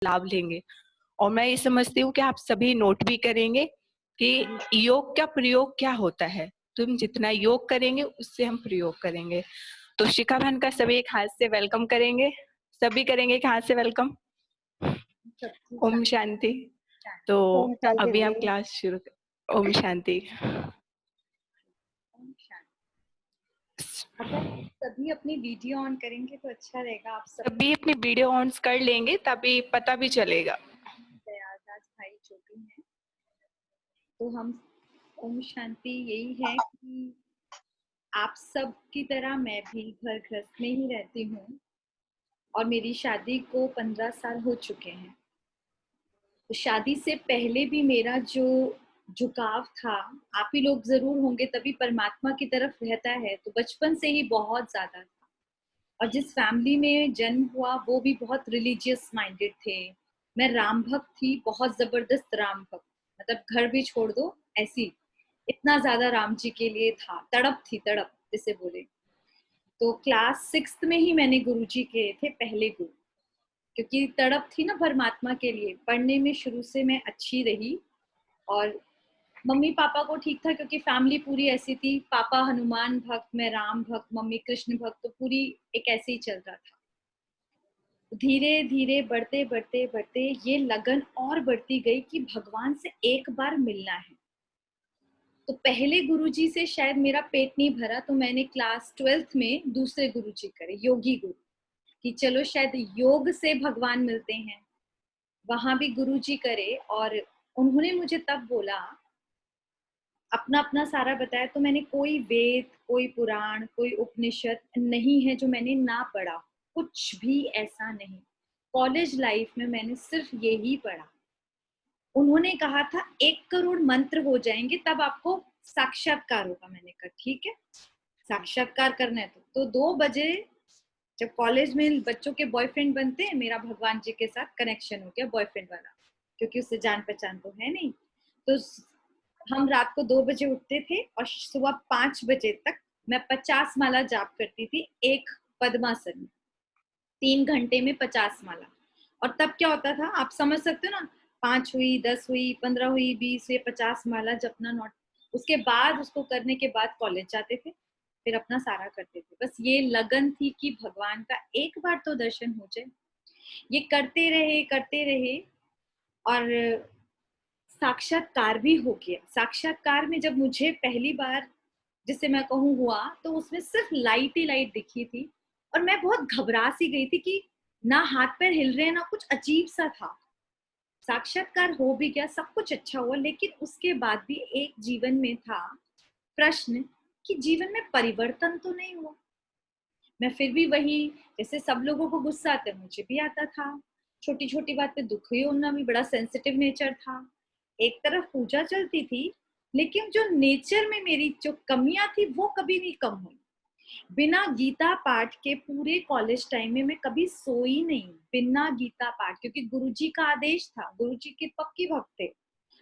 लाभ लेंगे। और मैं ये समझती हूँ कि आप सभी नोट भी करेंगे कि योग का प्रयोग क्या होता है। तुम जितना योग करेंगे उससे हम प्रयोग करेंगे। तो शिखा बहन का सभी एक हाथ से वेलकम करेंगे। सभी करेंगे एक हाथ से वेलकम। ओम शांति। तो ओम शांति अभी हम जी। क्लास शुरू ओम शांति। अगर सभी अपनी वीडियो ऑन करेंगे तो अच्छा रहेगा। आप सब सभी अपनी वीडियो ऑन कर लेंगे तभी पता भी चलेगा। दयादास भाई जो भी हैं, तो हम ओम शांति यही है कि आप सब की तरह मैं भी घर गृहस्थ में ही रहती हूँ और मेरी शादी को 15 साल हो चुके हैं। तो शादी से पहले भी मेरा जो झुकाव था, आप ही लोग जरूर होंगे तभी परमात्मा की तरफ रहता है, तो बचपन से ही बहुत ज्यादा था। और जिस फैमिली में जन्म हुआ वो भी बहुत रिलीजियस माइंडेड थे। मैं राम भक्त थी, बहुत जबरदस्त राम भक्त, मतलब घर भी छोड़ दो ऐसी, इतना ज्यादा राम जी के लिए था, तड़प थी, तड़प जिसे बोले। तो क्लास 6 में ही मैंने गुरुजी के थे पहले गुरु, क्योंकि तड़प थी ना परमात्मा के लिए। पढ़ने में शुरू से मैं अच्छी रही और मम्मी पापा को ठीक था क्योंकि फैमिली पूरी ऐसी थी, पापा हनुमान भक्त, मैं राम भक्त, मम्मी कृष्ण भक्त, तो पूरी एक ऐसे ही चल रहा था। धीरे धीरे बढ़ते बढ़ते बढ़ते ये लगन और बढ़ती गई कि भगवान से एक बार मिलना है। तो पहले गुरुजी से शायद मेरा पेट नहीं भरा, तो मैंने क्लास 12th में दूसरे गुरुजी करे, योगी गुरु, कि चलो शायद योग से भगवान मिलते हैं। वहां भी गुरुजी करे और उन्होंने मुझे तब बोला, अपना अपना सारा बताया। तो मैंने कोई वेद, कोई पुराण, कोई उपनिषद नहीं है जो मैंने ना पढ़ा, कुछ भी ऐसा नहीं। कॉलेज लाइफ में मैंने सिर्फ यही पढ़ा। उन्होंने कहा था 1 करोड़ मंत्र हो जाएंगे तब आपको साक्षात्कार होगा। मैंने कहा ठीक है, साक्षात्कार करना है। तो 2 बजे जब कॉलेज में बच्चों के बॉयफ्रेंड बनते हैं, मेरा भगवान जी के साथ कनेक्शन हो गया बॉयफ्रेंड वाला, क्योंकि उससे जान पहचान तो है नहीं। तो हम रात को 2 बजे उठते थे और सुबह 5 बजे तक मैं 50 माला जाप करती थी एक पद्मासन में, 3 घंटे में 50 माला। और तब क्या होता था आप समझ सकते हो ना, 5 हुई, 10 हुई, 15 हुई, 20 हुई, 50 माला जपना नॉट। उसके बाद उसको करने के बाद कॉलेज जाते थे, फिर अपना सारा करते थे। बस ये लगन थी कि भगवान का एक बार तो दर्शन हो जाए। ये करते रहे और साक्षात्कार भी हो गया। साक्षात्कार में जब मुझे पहली बार, जिसे मैं कहूँ, हुआ, तो उसमें सिर्फ लाइट ही लाइट दिखी थी और मैं बहुत घबरा सी गई थी कि ना हाथ पैर हिल रहे हैं, ना कुछ, अजीब सा था। साक्षात्कार हो भी गया, सब कुछ अच्छा हुआ, लेकिन उसके बाद भी एक जीवन में था प्रश्न कि जीवन में परिवर्तन तो नहीं हुआ। मैं फिर भी वही, जैसे सब लोगों को गुस्सा आता है मुझे भी आता था, छोटी छोटी बात पे दुखी होना भी, बड़ा सेंसिटिव नेचर था। एक तरफ पूजा चलती थी, लेकिन जो नेचर में मेरी जो कमियां थी वो कभी नहीं कम हुई। बिना गीता पाठ के पूरे कॉलेज टाइम में मैं कभी सोई नहीं, बिना गीता पाठ, क्योंकि गुरुजी का आदेश था, गुरुजी के पक्की भक्त थे,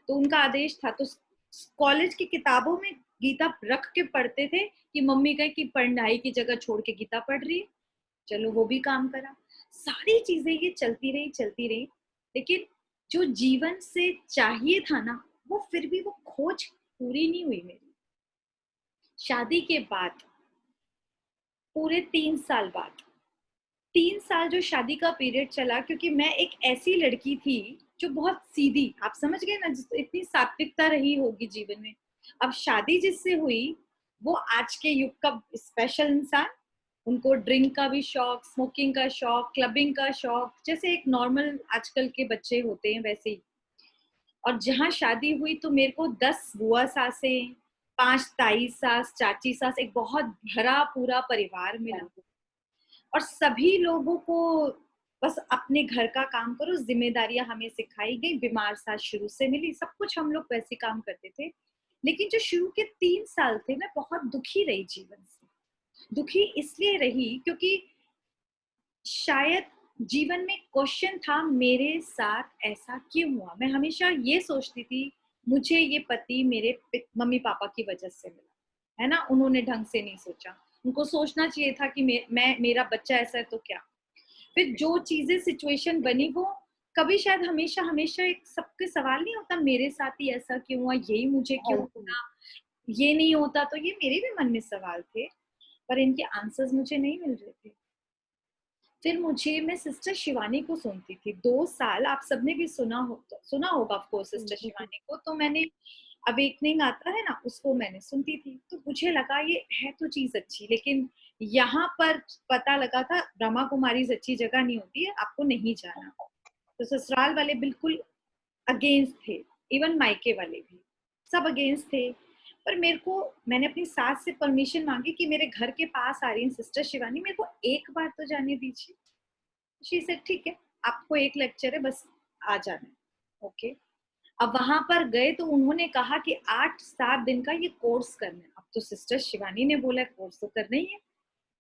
तो उनका आदेश था। तो कॉलेज की किताबों में गीता रख के पढ़ते थे कि मम्मी कहे कि पढ़ाई की जगह छोड़ के गीता पढ़ रही है, चलो वो भी काम करा। सारी चीजें ये चलती रही, लेकिन जो जीवन से चाहिए था ना, वो फिर भी वो खोज पूरी नहीं हुई मेरी। शादी के बाद पूरे 3 साल बाद, 3 साल जो शादी का पीरियड चला, क्योंकि मैं एक ऐसी लड़की थी जो बहुत सीधी, आप समझ गए ना, जिस इतनी सात्विकता रही होगी जीवन में। अब शादी जिससे हुई वो आज के युग का स्पेशल इंसान, उनको ड्रिंक का भी शौक, स्मोकिंग का शौक, क्लबिंग का शौक, जैसे एक नॉर्मल आजकल के बच्चे होते हैं वैसे ही। और जहाँ शादी हुई तो मेरे को 10 बुआ सासें, 5 ताई सास, चाची सास, एक बहुत भरा पूरा परिवार मिला। और सभी लोगों को बस अपने घर का काम करो, जिम्मेदारियां हमें सिखाई गई, बीमार सास शुरू से मिली, सब कुछ हम लोग वैसे काम करते थे। लेकिन जो शुरू के 3 साल थे मैं बहुत दुखी रही जीवन से। दुखी इसलिए रही क्योंकि शायद जीवन में क्वेश्चन था, मेरे साथ ऐसा क्यों हुआ। मैं हमेशा ये सोचती थी मुझे ये पति मेरे मम्मी पापा की वजह से मिला है ना, उन्होंने ढंग से नहीं सोचा। उनको सोचना चाहिए था कि मेरा बच्चा ऐसा है तो क्या। फिर जो चीजें सिचुएशन बनी वो कभी शायद हमेशा हमेशा एक सबके सवाल नहीं होता, मेरे साथ ही ऐसा क्यों हुआ, यही मुझे क्यों होना, ये नहीं होता तो, ये मेरे भी मन में सवाल थे, पर इनके आंसर्स मुझे नहीं मिल रहे थे। फिर मैं सिस्टर शिवानी को सुनती थी 2 साल, आप सबने भी सुना होगा आपको सिस्टर शिवानी को, तो मैंने अवेकनिंग आता है ना, उसको मैंने सुनती थी, तो मुझे लगा ये है तो चीज अच्छी, लेकिन यहाँ पर पता लगा था ब्रह्मा कुमारी अच्छी जगह नहीं होती है, आपको नहीं जाना। तो ससुराल वाले बिल्कुल अगेंस्ट थे, इवन मायके वाले भी सब अगेंस्ट थे। पर मैंने अपनी सास से परमिशन मांगी कि मेरे घर के पास आ रही है सिस्टर शिवानी, मेरे को एक बार तो जाने दीजिए। शी सेड ठीक है, आपको एक लेक्चर है, बस आ जाना। ओके, अब वहां पर गए तो उन्होंने कहा कि 8-7 दिन का ये कोर्स करना है। अब तो सिस्टर शिवानी ने बोला कोर्स तो करना ही है।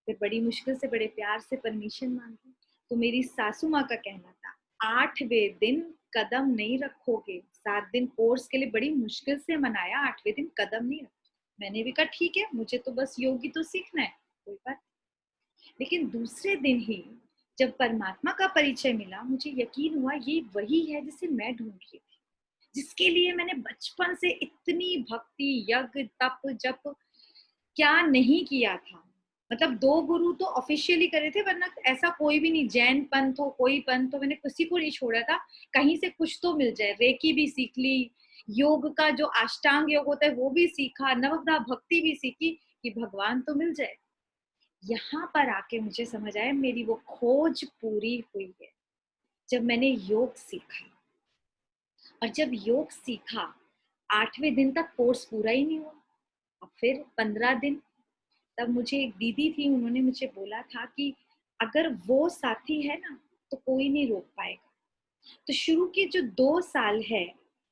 फिर बड़ी मुश्किल से बड़े प्यार से परमिशन मांगी, तो मेरी सासू माँ का कहना था 8वें दिन कदम नहीं रखोगे। 7 दिन कोर्स के लिए बड़ी मुश्किल से मनाया, 8वें दिन कदम नहीं रखा। मैंने भी कहा ठीक है, मुझे तो बस योगी तो सीखना है, कोई बात। लेकिन दूसरे दिन ही जब परमात्मा का परिचय मिला, मुझे यकीन हुआ ये वही है जिसे मैं ढूंढ रही थी, जिसके लिए मैंने बचपन से इतनी भक्ति, यज्ञ, तप, जप क्या नहीं किया था। मतलब 2 गुरु तो ऑफिशियली करे थे, वरना ऐसा कोई भी नहीं, जैन पंथ हो, कोई पंथ हो, मैंने किसी को नहीं छोड़ा था, कहीं से कुछ तो मिल जाए। रेकी भी सीख ली, योग का जो अष्टांग योग होता है वो भी सीखा, नवग्रह भक्ति भी सीखी कि भगवान तो मिल जाए। यहाँ पर आके मुझे समझ आया मेरी वो खोज पूरी हुई है, जब मैंने योग सीखा। और जब योग सीखा, 8वें दिन तक कोर्स पूरा ही नहीं हुआ, अब फिर 15 दिन। तब मुझे एक दीदी थी, उन्होंने मुझे बोला था कि अगर वो साथी है ना तो कोई नहीं रोक पाएगा। तो शुरू के जो 2 साल है,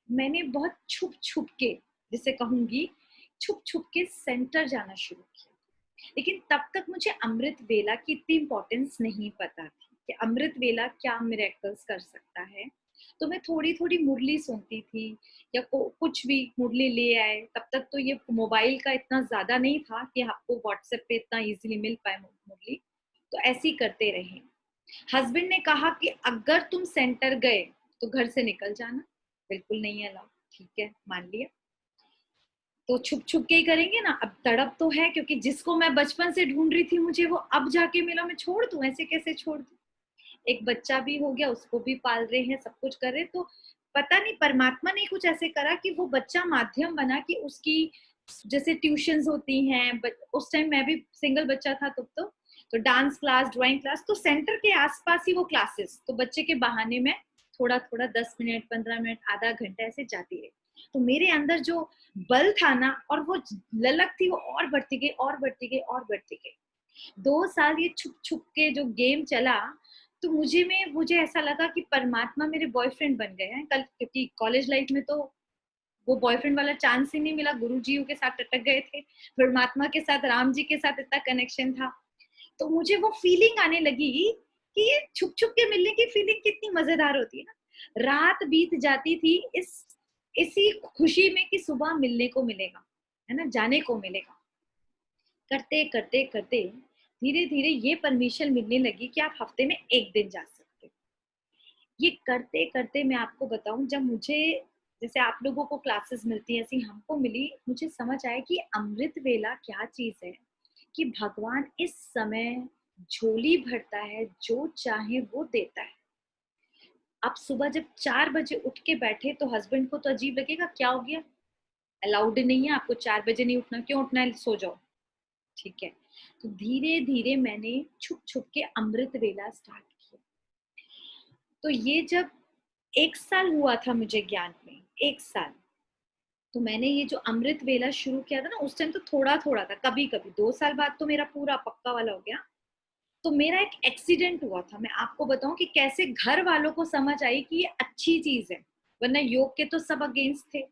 मैंने बहुत छुप छुप के, जिसे कहूंगी छुप छुप के सेंटर जाना शुरू किया। लेकिन तब तक मुझे अमृत वेला की इतनी इंपॉर्टेंस नहीं पता थी कि अमृत वेला क्या मिरेकल्स कर सकता है। तो मैं थोड़ी थोड़ी मुरली सुनती थी, या कुछ भी मुरली ले आए। तब तक तो ये मोबाइल का इतना ज्यादा नहीं था कि आपको व्हाट्सएप पे इतना इजीली मिल पाए मुरली, तो ऐसे ही करते रहे। हस्बैंड ने कहा कि अगर तुम सेंटर गए तो घर से निकल जाना, बिल्कुल नहीं अलाउ। ठीक है, मान लिया। तो छुप छुप के ही करेंगे ना। अब तड़प तो है, क्योंकि जिसको मैं बचपन से ढूंढ रही थी मुझे वो अब जाके मिला, मैं छोड़ दूं? ऐसे कैसे छोड़ दूं? एक बच्चा भी हो गया, उसको भी पाल रहे हैं, सब कुछ कर रहे। तो पता नहीं परमात्मा ने कुछ ऐसे करा कि वो बच्चा माध्यम बना कि उसकी, जैसे ट्यूशंस होती हैं, उस टाइम मैं भी सिंगल बच्चा था तब तो डांस क्लास, ड्राइंग क्लास, तो सेंटर के आसपास ही वो क्लासेस, तो बच्चे के बहाने में थोड़ा थोड़ा 10 मिनट, 15 मिनट, आधा घंटा ऐसे जाती रही। तो मेरे अंदर जो बल था ना, और वो ललक थी, वो और बढ़ती गई, और बढ़ती गई, और बढ़ती गई। 2 साल ये छुप छुप के जो गेम चला, तो मुझे ऐसा लगा कि परमात्मा मेरे बॉयफ्रेंड बन गए हैं कल, क्योंकि कॉलेज लाइफ में तो वो बॉयफ्रेंड वाला चांस ही नहीं मिला। गुरु जी के साथ अटक गए थे, परमात्मा के साथ, राम जी के साथ इतना कनेक्शन था। तो मुझे वो फीलिंग आने लगी कि ये छुप छुप के मिलने की फीलिंग कितनी मजेदार होती है ना। रात बीत जाती थी इसी खुशी में कि सुबह मिलने को मिलेगा, है ना, जाने को मिलेगा। करते करते करते धीरे धीरे ये परमिशन मिलने लगी कि आप हफ्ते में 1 दिन जा सकते हो। ये करते करते मैं आपको बताऊं, जब मुझे, जैसे आप लोगों को क्लासेस मिलती है ऐसी हमको मिली, मुझे समझ आया कि अमृत वेला क्या चीज है, कि भगवान इस समय झोली भरता है, जो चाहे वो देता है। आप सुबह जब 4 बजे उठ के बैठे तो हस्बैंड को तो अजीब लगेगा, क्या हो गया, अलाउड नहीं है आपको 4 बजे नहीं उठना, क्यों उठना है, सो जाओ। ठीक है, तो धीरे धीरे मैंने छुप छुप के अमृत वेला स्टार्ट किया। तो ये जब 1 साल हुआ था मुझे ज्ञान में, 1 साल, तो मैंने ये जो अमृत वेला शुरू किया था ना, उस टाइम तो थोड़ा थोड़ा था, कभी कभी। 2 साल बाद तो मेरा पूरा पक्का वाला हो गया। तो मेरा एक एक्सीडेंट हुआ था, मैं आपको बताऊं कि कैसे घर वालों को समझ आई कि ये अच्छी चीज है, वरना योग के तो सब अगेंस्ट थे।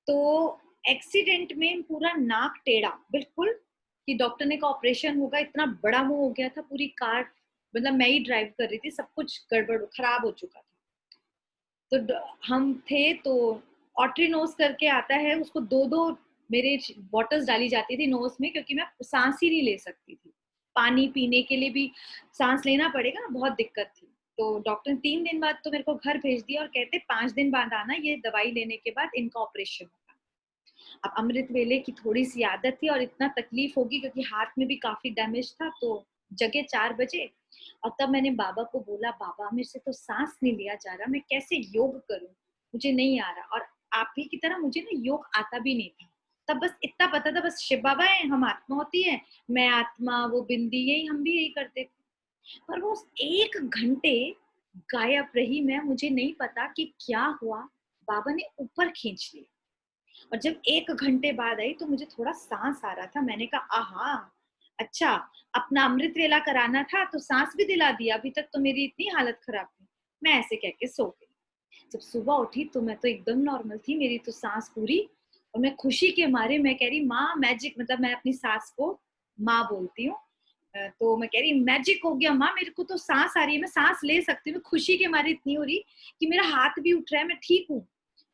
तो एक्सीडेंट में पूरा नाक टेढ़ा बिल्कुल, कि डॉक्टर ने कहा ऑपरेशन होगा, इतना बड़ा मुंह हो गया था, पूरी कार, मतलब मैं ही ड्राइव कर रही थी, सब कुछ गड़बड़ खराब हो चुका था। तो हम थे, तो ऑटरी नोज करके आता है, उसको 2-2 मेरे बॉटल्स डाली जाती थी नोज में, क्योंकि मैं सांस ही नहीं ले सकती थी। पानी पीने के लिए भी सांस लेना पड़ेगा ना, बहुत दिक्कत थी। तो डॉक्टर ने 3 दिन बाद तो मेरे को घर भेज दिया और कहते 5 दिन बाद आना, ये दवाई लेने के बाद इनका ऑपरेशन होगा। अब अमृत वेले की थोड़ी सी आदत थी और इतना तकलीफ होगी क्योंकि हाथ में भी काफी डैमेज था, तो जगह 4 बजे और तब मैंने बाबा को बोला, बाबा मेरे से तो सांस नहीं लिया जा रहा, मैं कैसे योग करूं, मुझे नहीं आ रहा। और आप ही की तरह मुझे ना योग आता भी नहीं था। तब बस इतना पता था, बस शिव बाबा है, हम आत्मा होती है, मैं आत्मा, वो बिंदी, यही हम भी यही करते थे। पर वो 1 घंटे गायब रही मैं, मुझे नहीं पता कि क्या हुआ, बाबा ने ऊपर खींच लिया। और जब 1 घंटे बाद आई तो मुझे थोड़ा सांस आ रहा था, मैंने कहा आहा, अच्छा, अपना अमृत वेला कराना था तो सांस भी दिला दिया, अभी तक तो मेरी इतनी हालत खराब थी। मैं ऐसे कह के सो गई। जब सुबह उठी तो मैं तो एकदम नॉर्मल थी, मेरी तो सांस पूरी, और मैं खुशी के मारे मैं कह रही माँ मैजिक, मतलब मैं अपनी सास को माँ बोलती हूँ, तो मैं कह रही मैजिक हो गया माँ, मेरे को तो सांस आ रही है, मैं सांस ले सकती हूँ। खुशी के मारे इतनी हो रही कि मेरा हाथ भी उठ रहा है, मैं ठीक हूँ।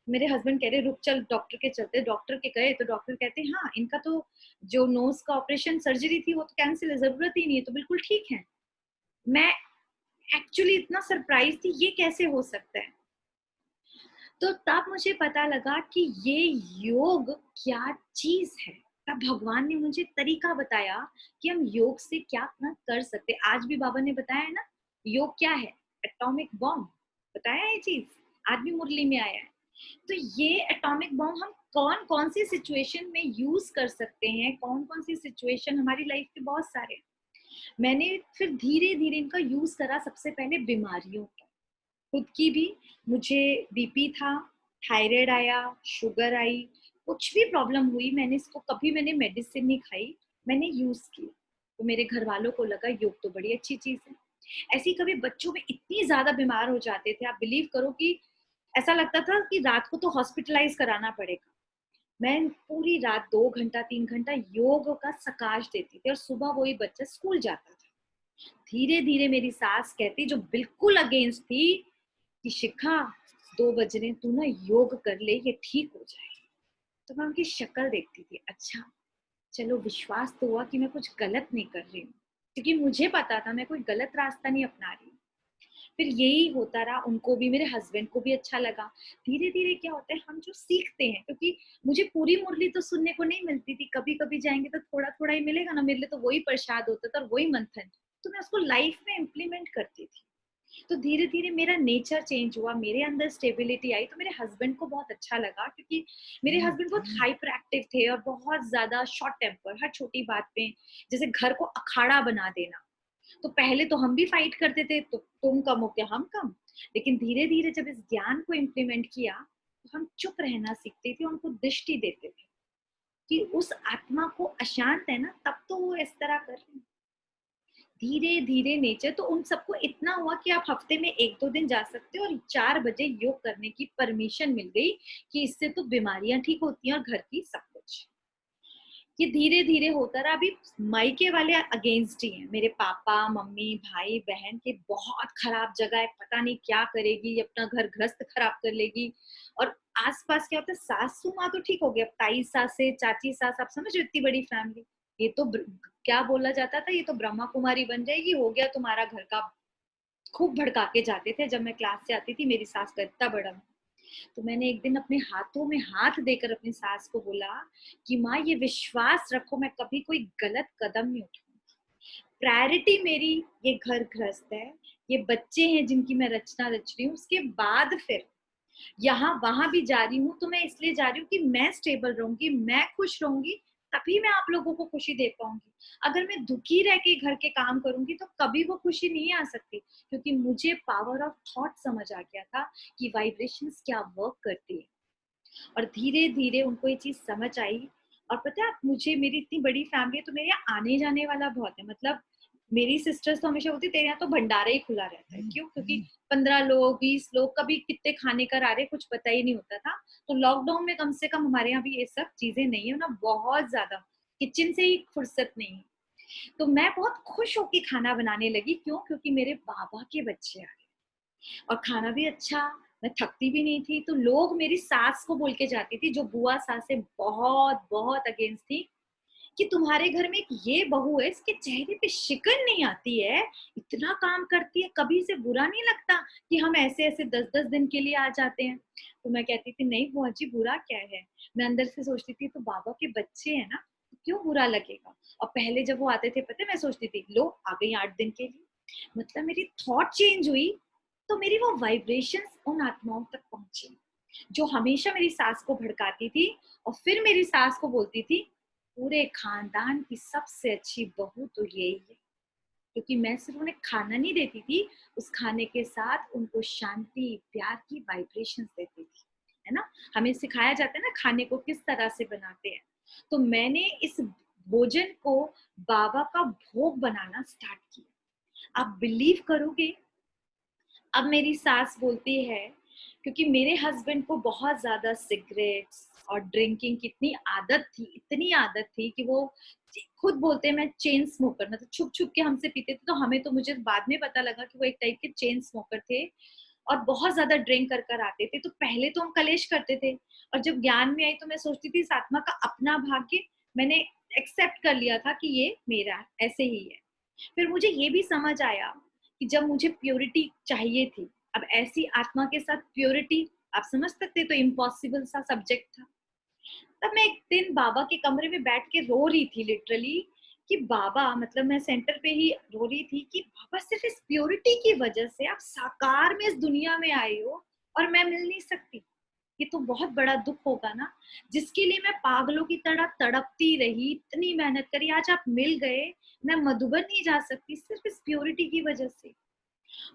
मेरे हस्बैंड कह रहे रुक चल डॉक्टर के चलते, डॉक्टर के गए तो डॉक्टर कहते हैं हाँ इनका तो जो नोज का ऑपरेशन सर्जरी थी वो तो कैंसिल है, जरूरत ही नहीं है, तो बिल्कुल ठीक है। मैं एक्चुअली इतना सरप्राइज थी, ये कैसे हो सकता है। तो तब मुझे पता लगा कि ये योग क्या चीज है। तब भगवान ने मुझे तरीका बताया कि हम योग से क्या ना कर सकते। आज भी बाबा ने बताया है ना, योग क्या है, एटॉमिक बॉम्ब बताया है ये चीज, आज भी मुरली में आया है। तो ये एटॉमिक बॉम्ब हम कौन कौन सी सिचुएशन में यूज कर सकते हैं, कौन कौन सी सिचुएशन, हमारी लाइफ के बहुत सारे। मैंने फिर धीरे धीरे इनका यूज करा, सबसे पहले बीमारियों का, खुद की भी। मुझे बीपी था, थायराइड आया, शुगर आई, कुछ भी प्रॉब्लम हुई, मैंने मेडिसिन नहीं खाई, मैंने यूज की। तो मेरे घर वालों को लगा योग तो बड़ी अच्छी चीज है। ऐसी कभी बच्चों में इतनी ज्यादा बीमार हो जाते थे, आप बिलीव करो कि ऐसा लगता था कि रात को तो हॉस्पिटलाइज कराना पड़ेगा। मैं पूरी रात 2 घंटा 3 घंटा योग का सकाश देती थी और सुबह वही बच्चा स्कूल जाता था। धीरे धीरे मेरी सास कहती, जो बिल्कुल अगेंस्ट थी, कि शिखा 2 बज रहे, तू ना योग कर ले, ये ठीक हो जाए। तो मैं उनकी शक्ल देखती थी, अच्छा चलो विश्वास तो हुआ कि मैं कुछ गलत नहीं कर रही हूँ, क्योंकि मुझे पता था मैं कोई गलत रास्ता नहीं अपना रही हूँ। फिर यही होता रहा, उनको भी, मेरे हस्बैंड को भी अच्छा लगा। धीरे धीरे क्या होता है, हम जो सीखते हैं, क्योंकि मुझे पूरी मुरली तो सुनने को नहीं मिलती थी, कभी कभी जाएंगे तो थोड़ा थोड़ा ही मिलेगा ना, मेरे लिए तो वही प्रसाद होता था और वही मंथन, तो मैं उसको लाइफ में इम्प्लीमेंट करती थी। तो धीरे धीरे मेरा नेचर चेंज हुआ, मेरे अंदर स्टेबिलिटी आई, तो मेरे हस्बैंड को बहुत अच्छा लगा, क्योंकि मेरे हस्बैंड बहुत हाइपर एक्टिव थे और बहुत ज्यादा शॉर्ट टेम्पर, हर छोटी बात पे जैसे घर को अखाड़ा बना देना। तो पहले तो हम भी फाइट करते थे, तो तुम कम हो क्या हम कम। लेकिन धीरे धीरे जब इस ज्ञान को इम्प्लीमेंट किया तो हम चुप रहना सीखते थे, उनको दृष्टि देते थे कि उस आत्मा को अशांत है ना, तब तो वो इस तरह कर रहे हैं। धीरे धीरे नेचर तो उन सबको इतना हुआ कि आप हफ्ते में 1-2 दिन जा सकते हो, और 4 बजे योग करने की परमिशन मिल गई कि इससे तो बीमारियां ठीक होती हैं और घर की सब कुछ। ये धीरे धीरे होता रहा। अभी मायके वाले अगेंस्ट ही हैं, मेरे पापा मम्मी भाई बहन के, बहुत खराब जगह है, पता नहीं क्या करेगी, अपना घर ग्रस्त खराब कर लेगी। और आसपास क्या होता है, सासू माँ तो ठीक हो गया, ताई सासे, चाची सास, आप समझ, इतनी बड़ी फैमिली, ये तो क्या बोला जाता था, ये तो ब्रह्मा कुमारी बन जाएगी, हो गया तुम्हारा घर का। खूब भड़का के जाते थे। जब मैं क्लास से आती थी, मेरी सास का इतना बड़ा, तो मैंने एक दिन अपने हाथों में हाथ देकर अपनी सास को बोला कि माँ ये विश्वास रखो, मैं कभी कोई गलत कदम नहीं उठाऊंगी। प्रायोरिटी मेरी ये घर गृहस्थ है, ये बच्चे हैं जिनकी मैं रचना रच रही हूँ, उसके बाद फिर यहाँ वहां भी जा रही हूँ, तो मैं इसलिए जा रही हूँ कि मैं स्टेबल रहूंगी, मैं खुश रहूंगी, तभी मैं आप लोगों को खुशी दे पाऊंगी। अगर मैं दुखी रह के घर के काम करूंगी तो कभी वो खुशी नहीं आ सकती, क्योंकि मुझे पावर ऑफ थॉट समझ आ गया था कि वाइब्रेशंस क्या वर्क करती है। और धीरे धीरे उनको ये चीज समझ आई। और पता है आप, मुझे, मेरी इतनी बड़ी फैमिली है तो मेरे यहाँ आने जाने वाला बहुत है। मतलब मेरी सिस्टर्स तो हमेशा बोलती तेरे यहाँ तो भंडारा ही खुला रहता है, क्यों, क्योंकि 15 लोग 20 लोग, कभी कितने खाने का आ रहे कुछ पता ही नहीं होता था। तो लॉकडाउन में कम से कम हमारे यहाँ भी ये सब चीजें नहीं है ना, बहुत ज्यादा किचन से ही फुर्सत नहीं है। तो मैं बहुत खुश होकर खाना बनाने लगी, क्यों, क्योंकि मेरे बाबा के बच्चे आ रहे और खाना भी अच्छा, मैं थकती भी नहीं थी। तो लोग मेरी सास को बोल के जाती थी, जो बुआ सास से बहुत बहुत अगेंस्ट थी, कि तुम्हारे घर में एक ये बहू है, इसके चेहरे पे शिकन नहीं आती है, इतना काम करती है, कभी से बुरा नहीं लगता कि हम ऐसे ऐसे 10-10 दिन के लिए आ जाते हैं। तो मैं कहती थी नहीं बुआ जी, बुरा क्या है। मैं अंदर से सोचती थी तो बाबा के बच्चे हैं ना, तो क्यों बुरा लगेगा। और पहले जब वो आते थे पता है मैं सोचती थी लो आ गई 8 दिन के लिए। मतलब मेरी थॉट चेंज हुई, तो मेरी वो वाइब्रेशंस उन आत्माओं तक पहुंची जो हमेशा मेरी सास को भड़काती थी, और फिर मेरी सास को बोलती थी पूरे खानदान की सबसे अच्छी बहू तो यही है। क्योंकि मैं सिर्फ उन्हें खाना नहीं देती थी, उस खाने के साथ उनको शांति प्यार की वाइब्रेशंस देती थी, है ना। हमें सिखाया जाता है ना खाने को किस तरह से बनाते हैं। तो मैंने इस भोजन को बाबा का भोग बनाना स्टार्ट किया। आप बिलीव करोगे, अब मेरी सास बोलती है, क्योंकि मेरे हस्बैंड को बहुत ज्यादा सिगरेट्स और ड्रिंकिंग की इतनी आदत थी, इतनी आदत थी कि वो खुद बोलते हैं मैं चेन स्मोकर, मतलब छुप छुप के हमसे पीते थे। तो हमें तो मुझे बाद में पता लगा कि वो एक टाइप के चेन स्मोकर थे और बहुत ज्यादा ड्रिंक कर कर आते थे। तो पहले तो हम कलेश करते थे, और जब ज्ञान में आई तो मैं सोचती थी इस आत्मा का अपना भाग्य मैंने एक्सेप्ट कर लिया था कि ये मेरा ऐसे ही है। फिर मुझे ये भी समझ आया कि जब मुझे प्योरिटी चाहिए थी, अब ऐसी आत्मा के साथ प्योरिटी आप समझ सकते तो इम्पॉसिबल सा सब्जेक्ट था। तब मैं एक दिन बाबा के कमरे में बैठ के रो रही थी लिटरली, कि बाबा, मतलब मैं सेंटर पे ही रो रही थी कि बाबा सिर्फ इस प्योरिटी की वजह से आप साकार में इस दुनिया में आए हो और मैं मिल नहीं सकती। ये तो बहुत बड़ा दुख होगा ना, जिसके लिए मैं पागलों की तरह तड़पती रही, इतनी मेहनत करी, आज आप मिल गए। मैं मधुबन नहीं जा सकती सिर्फ इस प्योरिटी की वजह से।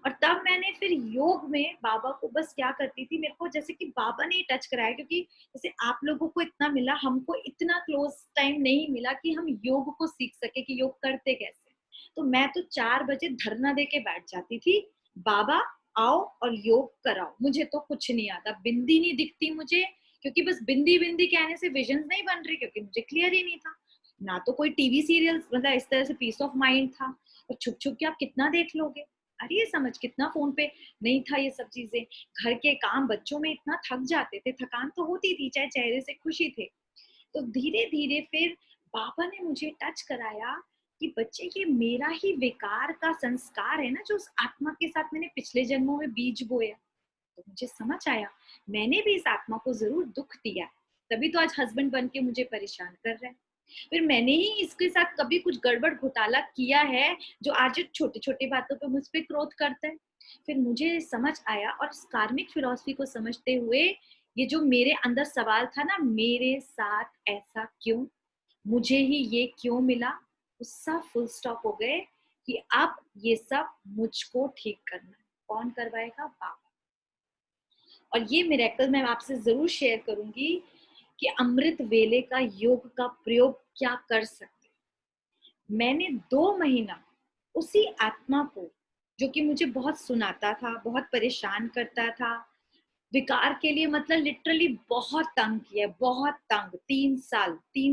और तब मैंने फिर योग में बाबा को बस क्या करती थी, मेरे को जैसे कि बाबा ने टच कराया, क्योंकि जैसे आप लोगों को इतना मिला, हमको इतना क्लोज टाइम नहीं मिला कि हम योग को सीख सके कि योग करते कैसे। तो मैं तो 4 बजे धरना दे के बैठ जाती थी, बाबा आओ और योग कराओ। मुझे तो कुछ नहीं आता, बिंदी नहीं दिखती मुझे, क्योंकि बस बिंदी बिंदी कहने से विजन नहीं बन रहे, क्योंकि मुझे क्लियर ही नहीं था ना। तो कोई टीवी सीरियल मतलब इस तरह से पीस ऑफ माइंड था, और छुप छुप के आप कितना देख लोगे। अरे ये समझ कितना फोन पे नहीं था ये सब चीजें। घर के काम बच्चों में इतना थक जाते थे, थकान तो होती थी चाहे चेहरे से खुशी थे। तो धीरे धीरे फिर बाबा ने मुझे टच कराया कि बच्चे ये मेरा ही विकार का संस्कार है ना, जो उस आत्मा के साथ मैंने पिछले जन्मों में बीज बोया। तो मुझे समझ आया मैंने भी इस आत्मा को जरूर दुख दिया है, तभी तो आज हस्बैंड बन के मुझे परेशान कर रहा है। फिर मैंने ही इसके साथ कभी कुछ गड़बड़ घोटाला किया है जो आज छोटी छोटी बातों पे मुझ पे क्रोध करता है। फिर मुझे समझ आया, और इस कार्मिक फिलॉसफी को समझते हुए ये जो मेरे अंदर सवाल था ना, मेरे साथ ऐसा क्यों, मुझे ही ये क्यों मिला, वो सब फुल स्टॉप हो गए कि अब ये सब मुझको ठीक करना है। कौन करवाएगा? बाबा। और ये मिरेकल मैं आपसे जरूर शेयर करूंगी कि अमृत वेले का योग का प्रयोग क्या कर सकते। मैंने 2 महीना उसी आत्मा को, जो कि मुझे बहुत सुनाता था, बहुत परेशान करता था, विकार के लिए मतलब लिटरली बहुत तंग किया, बहुत तंग। 3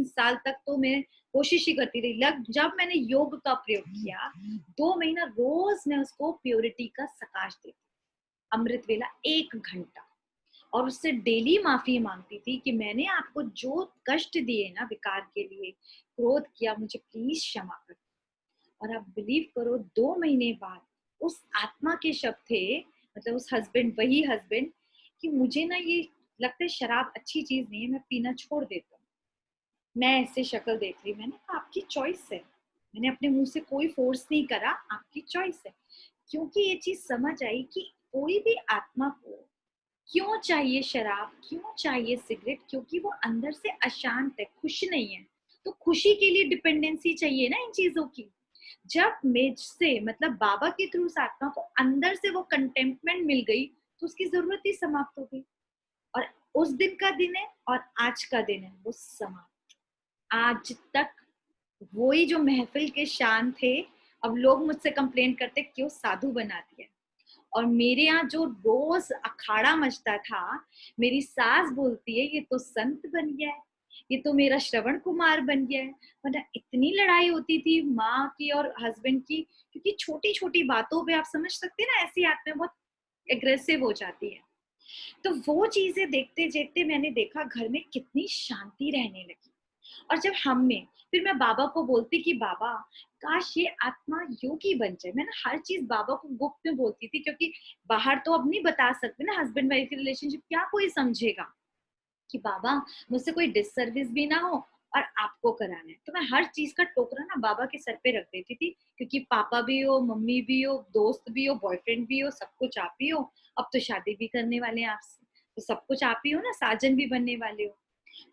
साल तक तो मैं कोशिश ही करती रही। जब मैंने योग का प्रयोग किया, 2 महीना रोज मैं उसको प्योरिटी का सकाश देती, अमृत वेला 1 घंटा, और उससे डेली माफी मांगती थी कि मैंने आपको जो कष्ट दिए ना विकार के लिए, क्रोध किया, मुझे प्लीज क्षमा कर। और आप बिलीव करो 2 महीने बाद उस आत्मा के शब्द थे, मतलब उस हस्बैंड, वही हस्बैंड, कि मुझे ना ये लगता है शराब अच्छी चीज नहीं है, मैं पीना छोड़ देता हूँ। मैं ऐसे शक्ल देख ली, मैंने कहा आपकी चॉइस है, मैंने अपने मुंह से कोई फोर्स नहीं करा, आपकी चॉइस है। क्योंकि ये चीज समझ आई कि कोई भी आत्मा को क्यों चाहिए शराब, क्यों चाहिए सिगरेट, क्योंकि वो अंदर से अशांत है, खुश नहीं है। तो खुशी के लिए डिपेंडेंसी चाहिए ना इन चीजों की। जब मुझसे मतलब बाबा के थ्रू उस आत्मा को अंदर से वो कंटेंटमेंट मिल गई, तो उसकी जरूरत ही समाप्त हो गई। और उस दिन का दिन है और आज का दिन है वो समाप्त। आज तक वही जो महफिल के शान थे, अब लोग मुझसे कंप्लेन करते क्यों साधु बना दिया। और मेरे यहाँ जो रोज अखाड़ा मचता था, मेरी सास बोलती है ये तो संत बन गया है, ये तो मेरा श्रवण कुमार बन गया है। वरना इतनी लड़ाई होती थी माँ की और हस्बैंड की, क्योंकि छोटी छोटी बातों पे आप समझ सकते हैं ना, ऐसी आत्माएं बहुत एग्रेसिव हो जाती है। तो वो चीजें देखते देखते मैंने देखा घर में कितनी शांति रहने लगी। और जब हम में, फिर मैं बाबा को बोलती कि बाबा काश ये आत्मा योगी बन जाए। मैं ना हर चीज बाबा को गुप्त में बोलती थी, क्योंकि बाहर तो अब नहीं बता सकते ना, हस्बैंड वाइफ की रिलेशनशिप क्या कोई समझेगा, कि बाबा मुझसे कोई डिससर्विस भी ना हो और आपको कराना है। तो मैं हर चीज का टोकरा ना बाबा के सर पे रख देती थी, क्योंकि पापा भी हो, मम्मी भी हो, दोस्त भी हो, बॉयफ्रेंड भी हो, सब कुछ आप ही हो। अब तो शादी भी करने वाले हैं आपसे, तो सब कुछ आप ही हो ना, साजन भी बनने वाले हो।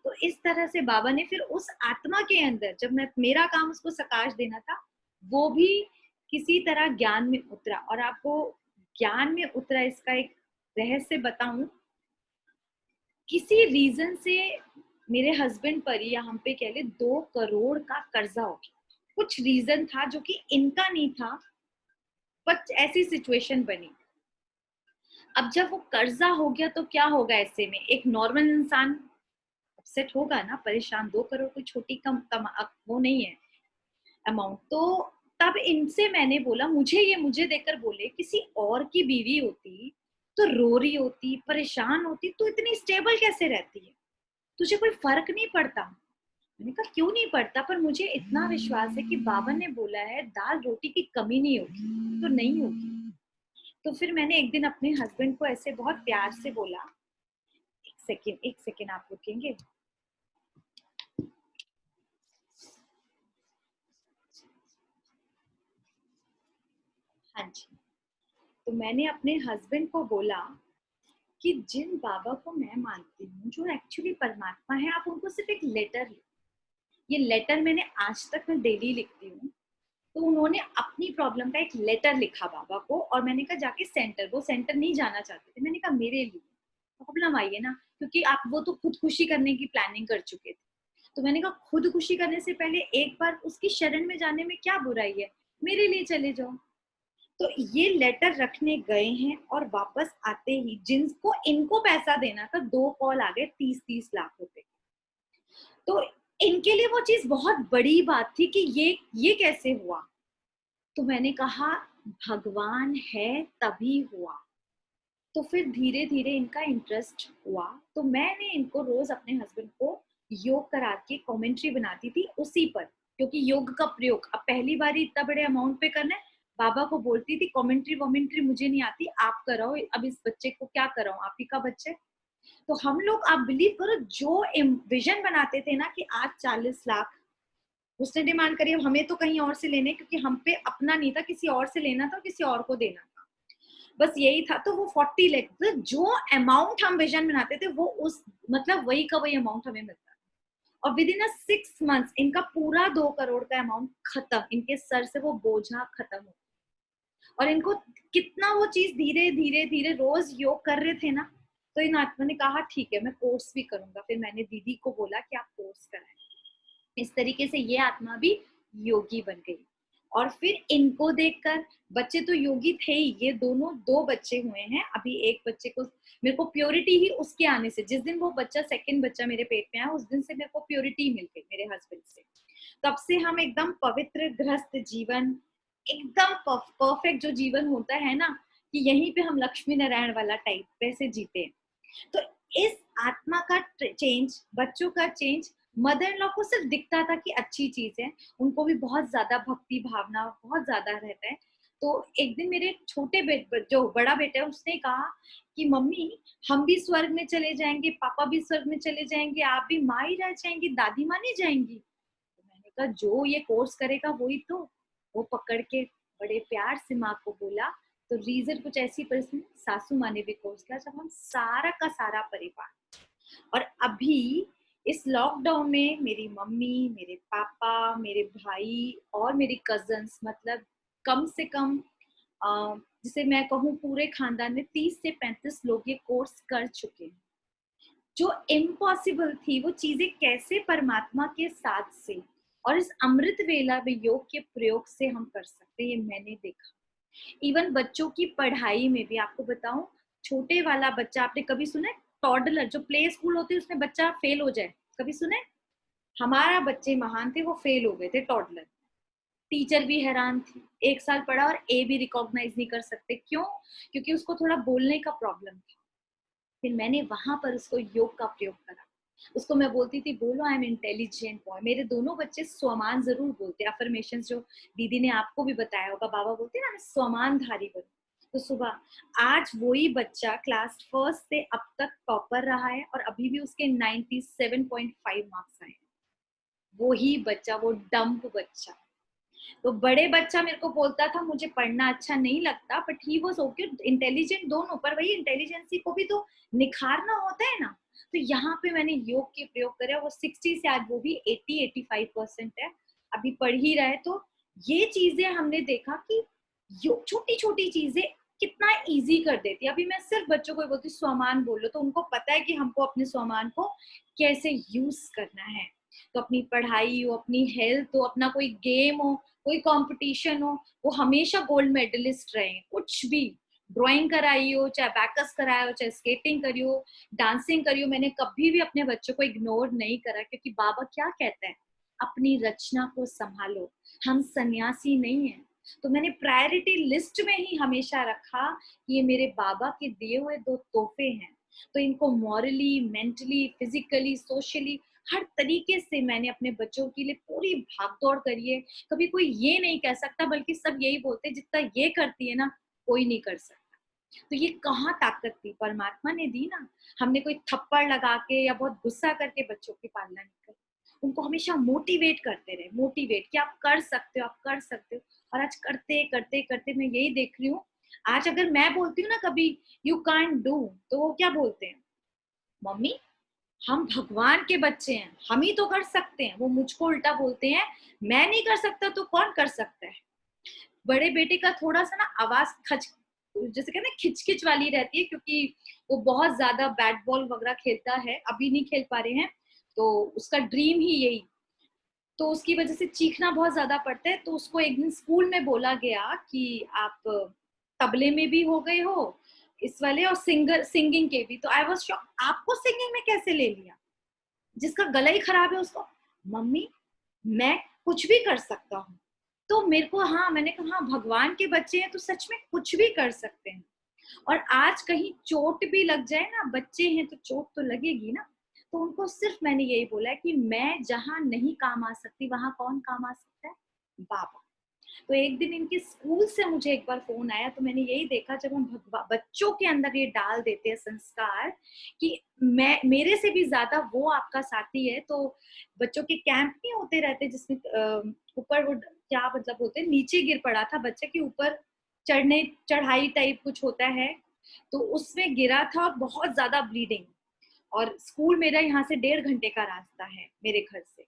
तो इस तरह से बाबा ने फिर उस आत्मा के अंदर, जब मैं, मेरा काम उसको सकाश देना था, वो भी किसी तरह ज्ञान में उतरा। और आपको ज्ञान में उतरा इसका एक रहस्य बताऊं, किसी रीजन से मेरे हस्बैंड पर, या हम पे कह ले, 2 करोड़ का कर्जा हो गया। कुछ रीजन था जो कि इनका नहीं था, पर ऐसी सिचुएशन बनी। अब जब वो कर्जा हो गया तो क्या होगा, ऐसे में एक नॉर्मल इंसान अपसेट होगा ना, परेशान। 2 करोड़ कोई छोटी कम वो नहीं है अमाउंट। तो तब इनसे मैंने बोला, मुझे देकर बोले, किसी और की बीवी होती तो रो रही होती, परेशान होती, तो इतनी स्टेबल कैसे रहती है, तुझे कोई फर्क नहीं पड़ता। मैंने कहा क्यों नहीं पड़ता, पर मुझे इतना विश्वास है कि बाबा ने बोला है दाल रोटी की कमी नहीं होगी, तो नहीं होगी। तो फिर मैंने एक दिन अपने हस्बैंड को ऐसे बहुत प्यार से बोला, एक सेकेंड आप रुकेंगे। हाँ जी। तो मैंने अपने हस्बैंड को बोला कि जिन बाबा को मैं मानती हूँ, जो एक्चुअली परमात्मा है, आप उनको सिर्फ एक लेटर, ये लेटर मैंने आज तक मैं डेली लिखती हूँ। तो उन्होंने अपनी प्रॉब्लम का एक लेटर लिखा बाबा को, और मैंने कहा जाके सेंटर, वो सेंटर नहीं जाना चाहते थे, मैंने कहा मेरे लिए प्रॉब्लम आई है ना, क्योंकि आप वो तो खुदकुशी करने की प्लानिंग कर चुके थे। तो मैंने कहा खुदकुशी करने से पहले एक बार उसकी शरण में जाने में क्या बुराई है, मेरे लिए चले जाओ। तो ये लेटर रखने गए हैं, और वापस आते ही जिनको इनको पैसा देना था, 2 कॉल आ गए 30-30 लाख रुपए। तो इनके लिए वो चीज बहुत बड़ी बात थी कि ये कैसे हुआ। तो मैंने कहा भगवान है तभी हुआ। तो फिर धीरे धीरे इनका इंटरेस्ट हुआ। तो मैंने इनको रोज, अपने हस्बैंड को योग करा के कमेंट्री बनाती थी उसी पर, क्योंकि योग का प्रयोग अब पहली बार इतना बड़े अमाउंट पे करना है। बाबा को बोलती थी कमेंट्री वमेंट्री मुझे नहीं आती, आप कराओ, अब इस बच्चे को क्या कराओ, आप ही का बच्चे। तो हम लोग, आप बिलीव करो, जो विजन बनाते थे ना कि आज 40 लाख, उसने डिमांड करी, अब हमें तो कहीं और से लेने, क्योंकि हम पे अपना नहीं था, किसी और से लेना था, किसी और को देना था, बस यही था। तो वो 40 लाख, मतलब जो अमाउंट हम विजन बनाते थे, वो उस, मतलब वही का वही अमाउंट हमें मिलता। और विद इन 6 मंथ्स इनका पूरा 2 करोड़ का अमाउंट खत्म, इनके सर से वो बोझा खत्म हो। और इनको कितना वो चीज धीरे धीरे धीरे रोज योग कर रहे थे ना, तो इन आत्मा ने कहा ठीक है मैं कोर्स भी करूंगा। फिर मैंने दीदी को बोला कि आप कोर्स कराएं। इस तरीके से ये आत्मा भी योगी बन गई। और फिर इनको देखकर, बच्चे तो योगी थे ही, ये दोनों 2 बच्चे हुए हैं अभी। एक बच्चे को, मेरे को प्योरिटी ही उसके आने से, जिस दिन वो बच्चा, सेकंड बच्चा मेरे पेट में आया, उस दिन से मेरे को प्योरिटी मिल गई मेरे हस्बैंड से। तब से हम एकदम पवित्र गृहस्थ जीवन, एकदम परफेक्ट जो जीवन होता है ना, कि यहीं पे हम लक्ष्मी नारायण वाला टाइप वैसे जीते हैं। तो इस आत्मा का चेंज, बच्चों का चेंज, मदर इन लॉ को सिर्फ दिखता था कि अच्छी चीज है, उनको भी बहुत ज्यादा भक्ति भावना बहुत ज्यादा रहता है। तो एक दिन मेरे छोटे बेटे, जो बड़ा बेटा है, उसने कहा कि मम्मी हम भी स्वर्ग में चले जाएंगे, पापा भी स्वर्ग में चले जाएंगे, आप भी माँ ही रह जाएंगी, दादी माँ नहीं जाएंगी। तो मैंने कहा जो ये कोर्स करेगा वही तो। वो पकड़ के बड़े प्यार से माँ को बोला। तो रीजन कुछ ऐसी परिस्थिति, सासू माँ ने भी कोर्स किया, जब हम सारा का सारा परिवार। और अभी इस लॉकडाउन में मेरी मम्मी, मेरे पापा, मेरे भाई और मेरे कजन्स, मतलब कम से कम जिसे मैं कहूँ पूरे खानदान में 30 से 35 लोग ये कोर्स कर चुके हैं। जो इम्पॉसिबल थी वो चीजें कैसे परमात्मा के साथ से और इस अमृत वेला में योग के प्रयोग से हम कर सकते हैं, ये मैंने देखा। इवन बच्चों की पढ़ाई में भी आपको बताऊं, छोटे वाला बच्चा, आपने कभी सुना है टॉडलर, जो प्ले स्कूल होते हैं उसमें बच्चा फेल हो जाए, कभी सुने? हमारा बच्चे महान थे, वो फेल हो गए थे टॉडलर। टीचर भी हैरान थी, 1 साल पढ़ा और ए भी रिकॉग्नाइज नहीं कर सकते, क्यों? क्योंकि उसको थोड़ा बोलने का प्रॉब्लम था। फिर मैंने वहां पर उसको योग का प्रयोग करा। उसको मैं बोलती थी बोलो आई एम इंटेलिजेंट बॉय। मेरे दोनों बच्चे स्वमान जरूर बोलते, अफर्मेशन जो दीदी ने आपको भी बताया होगा, बाबा बोलते हैं ना मैं स्वमानधारी बनूं। तो सुबह आज वही बच्चा क्लास फर्स्ट से अब तक टॉपर रहा है और अभी भी उसके 97.5 मार्क्स आए हैं। वही बच्चा, वो डम्प बच्चा। तो बड़े बच्चा मेरे को बोलता था मुझे पढ़ना अच्छा नहीं लगता, but he was okay, intelligent दोनों, पर वही इंटेलिजेंसी को भी तो निखारना होता है ना। तो यहाँ पे मैंने योग के प्रयोग करे, वो 60 से आज वो भी 80-85% है, अभी पढ़ ही रहा है। तो ये चीजें हमने देखा कि छोटी छोटी चीजें कितना इजी कर देती है। अभी मैं सिर्फ बच्चों को बोलती स्वमान बोलो, तो उनको पता है कि हमको अपने स्वमान को कैसे यूज करना है। तो अपनी पढ़ाई हो, अपनी हेल्थ हो, अपना कोई गेम हो, कोई कंपटीशन हो, वो हमेशा गोल्ड मेडलिस्ट रहे। कुछ भी ड्राइंग कराई हो, चाहे बैकस कराया हो, चाहे स्केटिंग करी हो, डांसिंग करी हो, मैंने कभी भी अपने बच्चों को इग्नोर नहीं करा, क्योंकि बाबा क्या कहते हैं, अपनी रचना को संभालो, हम सन्यासी नहीं है। तो मैंने प्रायोरिटी लिस्ट में ही हमेशा रखा कि ये मेरे बाबा के दिए हुए 2 तोहफे हैं, तो इनको मॉरली, मेंटली, फिजिकली, सोशली हर तरीके से मैंने अपने बच्चों के लिए पूरी भागदौड़ करी है। कभी कोई ये नहीं कह सकता, बल्कि सब यही बोलते हैं जितना ये करती है ना कोई नहीं कर सकता। तो ये कहाँ ताकत थी, परमात्मा ने दी ना। हमने कोई थप्पड़ लगा के या बहुत गुस्सा करके बच्चों की पालना नहीं करी, उनको हमेशा मोटिवेट करते रहे, मोटिवेट कि आप कर सकते हो, आप कर सकते हो। और आज करते करते करते मैं यही देख रही हूँ, आज अगर मैं बोलती हूँ ना कभी यू कांट डू, तो वो क्या बोलते हैं, मम्मी हम भगवान के बच्चे हैं, हम ही तो कर सकते हैं। वो मुझको उल्टा बोलते हैं, मैं नहीं कर सकता तो कौन कर सकता है। बड़े बेटे का थोड़ा सा ना आवाज खच, जैसे कहते हैं खिच खिच वाली रहती है, क्योंकि वो बहुत ज्यादा बैट बॉल वगैरह खेलता है, अभी नहीं खेल पा रहे हैं, तो उसका ड्रीम ही यही, तो उसकी वजह से चीखना बहुत ज्यादा पड़ता है। तो उसको एक दिन स्कूल में बोला गया कि आप तबले में भी हो गए हो इस वाले, और सिंगिंग के भी। तो आई वाज शॉक, आपको सिंगिंग में कैसे ले लिया, जिसका गला ही खराब है उसको। मम्मी मैं कुछ भी कर सकता हूँ। तो मेरे को, हाँ मैंने कहा हाँ भगवान के बच्चे हैं तो सच में कुछ भी कर सकते हैं। और आज कहीं चोट भी लग जाए ना, बच्चे हैं तो चोट तो लगेगी ना, तो उनको सिर्फ मैंने यही बोला है कि मैं जहां नहीं काम आ सकती वहां कौन काम आ सकता है, बाबा। तो एक दिन इनके स्कूल से मुझे एक बार फोन आया, तो मैंने यही देखा जब हम बच्चों के अंदर ये डाल देते हैं संस्कार कि मैं, मेरे से भी ज्यादा वो आपका साथी है। तो बच्चों के कैंप नहीं होते रहते जिसमें ऊपर वो क्या मतलब होते, नीचे गिर पड़ा था बच्चे के ऊपर, चढ़ने चढ़ाई टाइप कुछ होता है, तो उसमें गिरा था और बहुत ज्यादा ब्लीडिंग। और स्कूल मेरा यहाँ से 1.5 घंटे का रास्ता है मेरे घर से।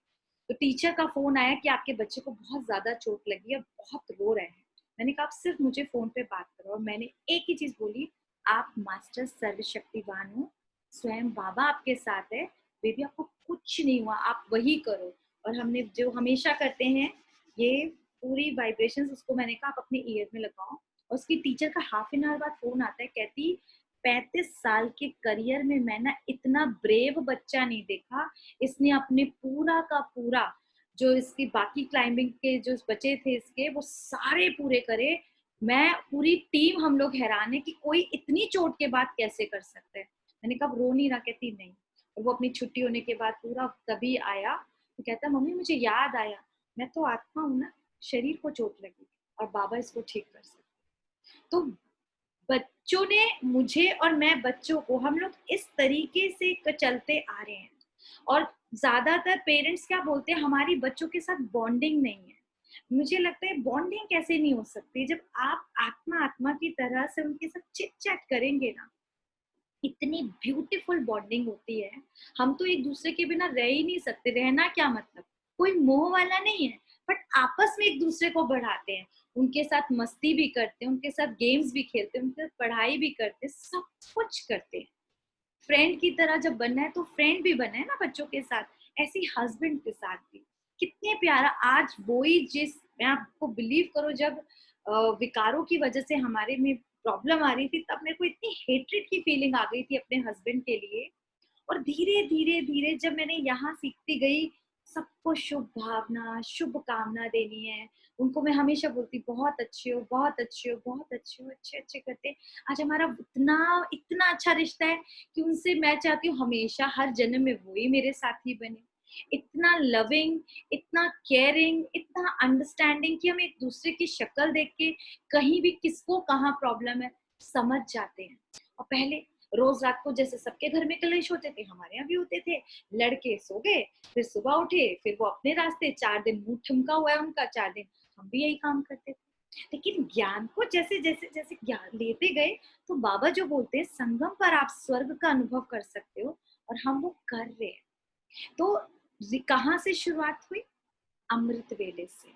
तो टीचर का फोन आया कि आपके बच्चे को बहुत ज्यादा चोट लगी है, बहुत रो रहे हैं। मैंने कहा आप सिर्फ मुझे फोन पे बात करो, और मैंने एक ही चीज बोली, आप मास्टर सर्वशक्तिवान हो, स्वयं बाबा आपके साथ है, बेबी आपको कुछ नहीं हुआ, आप वही करो। और हमने जो हमेशा करते हैं ये पूरी वाइब्रेशंस, उसको मैंने कहा आप अपने ईयर में लगाओ। और उसकी टीचर का हाफ एन आवर बाद फोन आता है, कहती 35 साल के करियर में मैं ना इतना ब्रेव बच्चा नहीं देखा, इसने अपने पूरा का पूरा जो इसकी बाकी क्लाइंबिंग के जो बचे थे इसके वो सारे पूरे करे। मैं पूरी टीम हम लोग हैरान है कि कोई इतनी चोट के बाद कैसे कर सकता है। मैंने कहा रो नहीं रहा, कहती नहीं। और वो अपनी छुट्टी होने के बाद पूरा तभी आया, तो कहता मम्मी मुझे याद आया, मैं तो आत्मा हूँ ना, शरीर को चोट लगी और बाबा इसको ठीक कर सकते। तो बच्चों ने मुझे और मैं बच्चों को, हम लोग इस तरीके से चलते आ रहे हैं। और ज्यादातर पेरेंट्स क्या बोलते हैं, हमारी बच्चों के साथ बॉन्डिंग नहीं है। मुझे लगता है बॉन्डिंग कैसे नहीं हो सकती, जब आप आत्मा आत्मा की तरह से उनके साथ चिट चैट करेंगे ना, इतनी ब्यूटीफुल बॉन्डिंग होती है। हम तो एक दूसरे के बिना रह ही नहीं सकते। रहना क्या मतलब, कोई मोह वाला नहीं है, बट आपस में एक दूसरे को बढ़ाते हैं, उनके साथ मस्ती भी करते हैं, उनके साथ गेम्स भी खेलते हैं, उनके साथ पढ़ाई भी करते हैं, सब कुछ करते हैं। फ्रेंड की तरह जब बनना है तो फ्रेंड भी बना है ना बच्चों के साथ, ऐसी हस्बैंड के साथ भी कितने प्यारा। आज वो ही, जिस, मैं आपको बिलीव करो, जब विकारों की वजह से हमारे में प्रॉब्लम आ रही थी, तब मेरे को इतनी हेट्रेड की फीलिंग आ गई थी अपने हस्बैंड के लिए। और धीरे धीरे धीरे जब मैंने यहाँ सीखती गई, सबको शुभ भावना, शुभ कामना देनी है। उनको मैं हमेशा बोलती बहुत अच्छे हो, बहुत अच्छे हो, बहुत अच्छे हो, अच्छे-अच्छे करते। आज हमारा इतना इतना अच्छा रिश्ता है कि उनसे मैं चाहती हूँ हमेशा हर जन्म में वो ही मेरे साथी बने। इतना लविंग, इतना केयरिंग, इतना अंडरस्टैंडिंग कि हम एक-दूसरे की शक्ल देख के कहीं भी किसको कहाँ प्रॉब्लम है, समझ जाते हैं। और पहले रोज़ रात को जैसे सबके घर में कलेश होते थे, हमारे यहाँ भी होते थे। लड़के सो गए, फिर सुबह उठे, फिर वो अपने रास्ते, 4 दिन मुँह ठुमका हुआ है उनका, 4 दिन हम भी यही काम करते थे। लेकिन ज्ञान को जैसे ज्ञान लेते गए, तो बाबा जो बोलते हैं संगम पर आप स्वर्ग का अनुभव कर सकते हो, और हम वो कर रहे हैं। तो कहाँ से शुरुआत हुई? अमृत वेले से।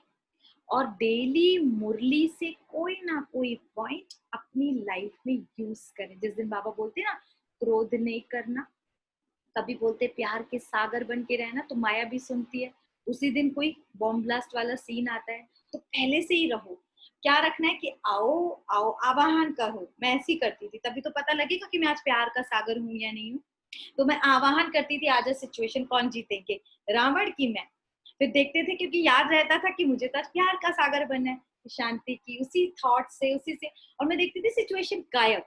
और डेली मुरली से कोई ना कोई पॉइंट अपनी लाइफ में यूज करें। जिस दिन बाबा बोलते हैं ना, क्रोध नहीं करना, कभी बोलते प्यार के सागर बन के रहना, तो माया भी सुनती है। उसी दिन कोई बॉम्ब ब्लास्ट वाला सीन आता है, तो पहले से ही रहो। क्या रखना है कि आओ आओ, आवाहन करो। मैं ऐसी करती थी, तभी तो पता लगेगा कि मैं आज प्यार का सागर हूँ या नहीं हूँ। तो मैं आवाहन करती थी, आज सिचुएशन कौन जीतेंगे, रावण की मैं। फिर देखते थे, क्योंकि याद रहता था कि मुझे तो आज प्यार का सागर बनना है, शांति की, उसी थॉट से, उसी से। और मैं देखती थी सिचुएशन गायब,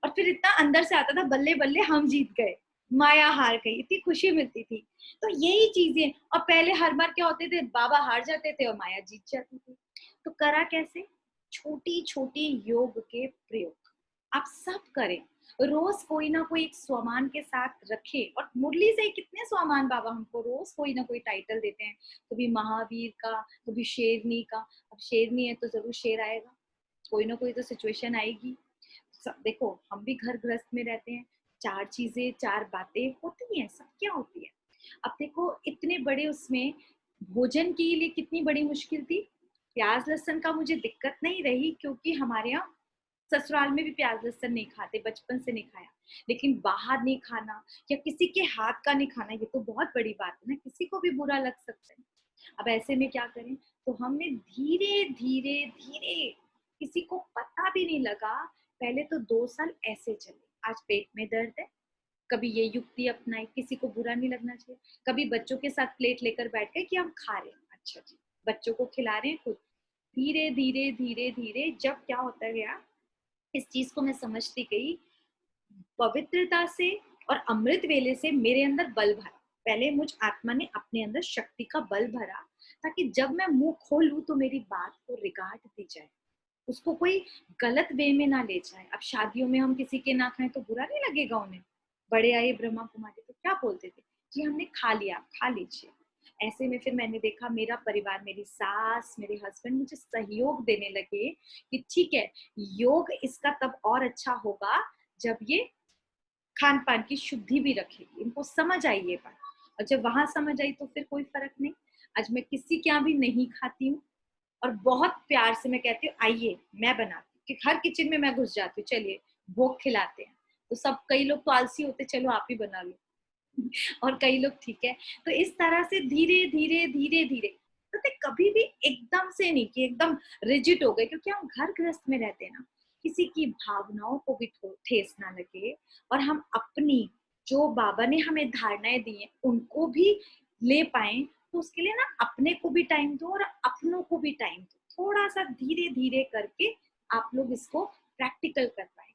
और फिर इतना अंदर से आता था, बल्ले बल्ले हम जीत गए, माया हार गई, इतनी खुशी मिलती थी। तो यही चीजें। और पहले हर बार क्या होते थे, बाबा हार जाते थे और माया जीत जाती थी। तो करा कैसे? छोटी छोटी योग के प्रयोग आप सब करें। रोज कोई ना कोई एक स्वमान के साथ रखे। और मुरली से कितने स्वमान बाबा हमको रोज कोई ना कोई टाइटल देते हैं। कभी महावीर का, कभी शेरनी का। अब शेरनी है तो जरूर शेर आएगा, कोई ना कोई तो सिचुएशन आएगी। देखो, हम भी घर गृहस्थ में रहते हैं, 4 चीजें 4 बातें होती हैं, सब क्या होती है। अब देखो, इतने बड़े उसमें भोजन के लिए कितनी बड़ी मुश्किल थी। प्याज लहसुन का मुझे दिक्कत नहीं रही, क्योंकि हमारे यहाँ ससुराल में भी प्याज लहसुन नहीं खाते, बचपन से नहीं खाया। लेकिन बाहर नहीं खाना या किसी के हाथ का नहीं खाना, ये तो बहुत बड़ी बात है ना, किसी को भी बुरा लग सकता है। अब ऐसे में क्या करें? तो हमने धीरे धीरे धीरे, किसी को पता भी नहीं लगा, पहले तो 2 साल ऐसे चले। आज पेट में दर्द है, कभी ये युक्ति अपनाई, किसी को बुरा नहीं लगना चाहिए। कभी बच्चों के साथ प्लेट लेकर बैठ गए कि हम खा रहे हैं, अच्छा जी, बच्चों को खिला रहे हैं खुद। धीरे धीरे धीरे धीरे जब क्या होता गया, इस चीज को मैं समझती गई, पवित्रता से और अमृत वेले से मेरे अंदर बल भरा। पहले मुझ आत्मा ने अपने अंदर शक्ति का बल भरा, ताकि जब मैं मुंह खोलूं तो मेरी बात को रिगार्ड दी जाए, उसको कोई गलत वे में ना ले जाए। अब शादियों में हम किसी के ना खाएं तो बुरा नहीं लगेगा उन्हें। बड़े आए ब्रह्मा कुमारी तो क्या बोलते थे, जी हमने खा लिया, खा लीजिए। ऐसे में फिर मैंने देखा, मेरा परिवार, मेरी सास, मेरे हस्बैंड मुझे सहयोग देने लगे कि ठीक है, योग इसका तब और अच्छा होगा जब ये खान पान की शुद्धि भी रखेगी। इनको समझ आई ये बात, और जब वहां समझ आई तो फिर कोई फर्क नहीं। आज मैं किसी के यहाँ भी नहीं खाती हूँ, और बहुत प्यार से मैं कहती हूँ आइए मैं बनाती हूँ, कि हर किचन में मैं घुस जाती हूँ, चलिए भोग खिलाते हैं। तो सब, कई लोग तो आलसी होते, चलो आप ही बना लो। और कई लोग ठीक है। तो इस तरह से धीरे धीरे धीरे धीरे, तो कभी भी एकदम से नहीं कि एकदम रिजिड हो गए, क्योंकि हम घर गृहस्थ में रहते हैं ना, किसी की भावनाओं को भी ठेस ना लगे, और हम अपनी जो बाबा ने हमें धारणाएं दी हैं उनको भी ले पाए। तो उसके लिए ना अपने को भी टाइम दो और अपनों को भी टाइम दो। थोड़ा सा धीरे धीरे करके आप लोग इसको प्रैक्टिकल कर पाएंगे।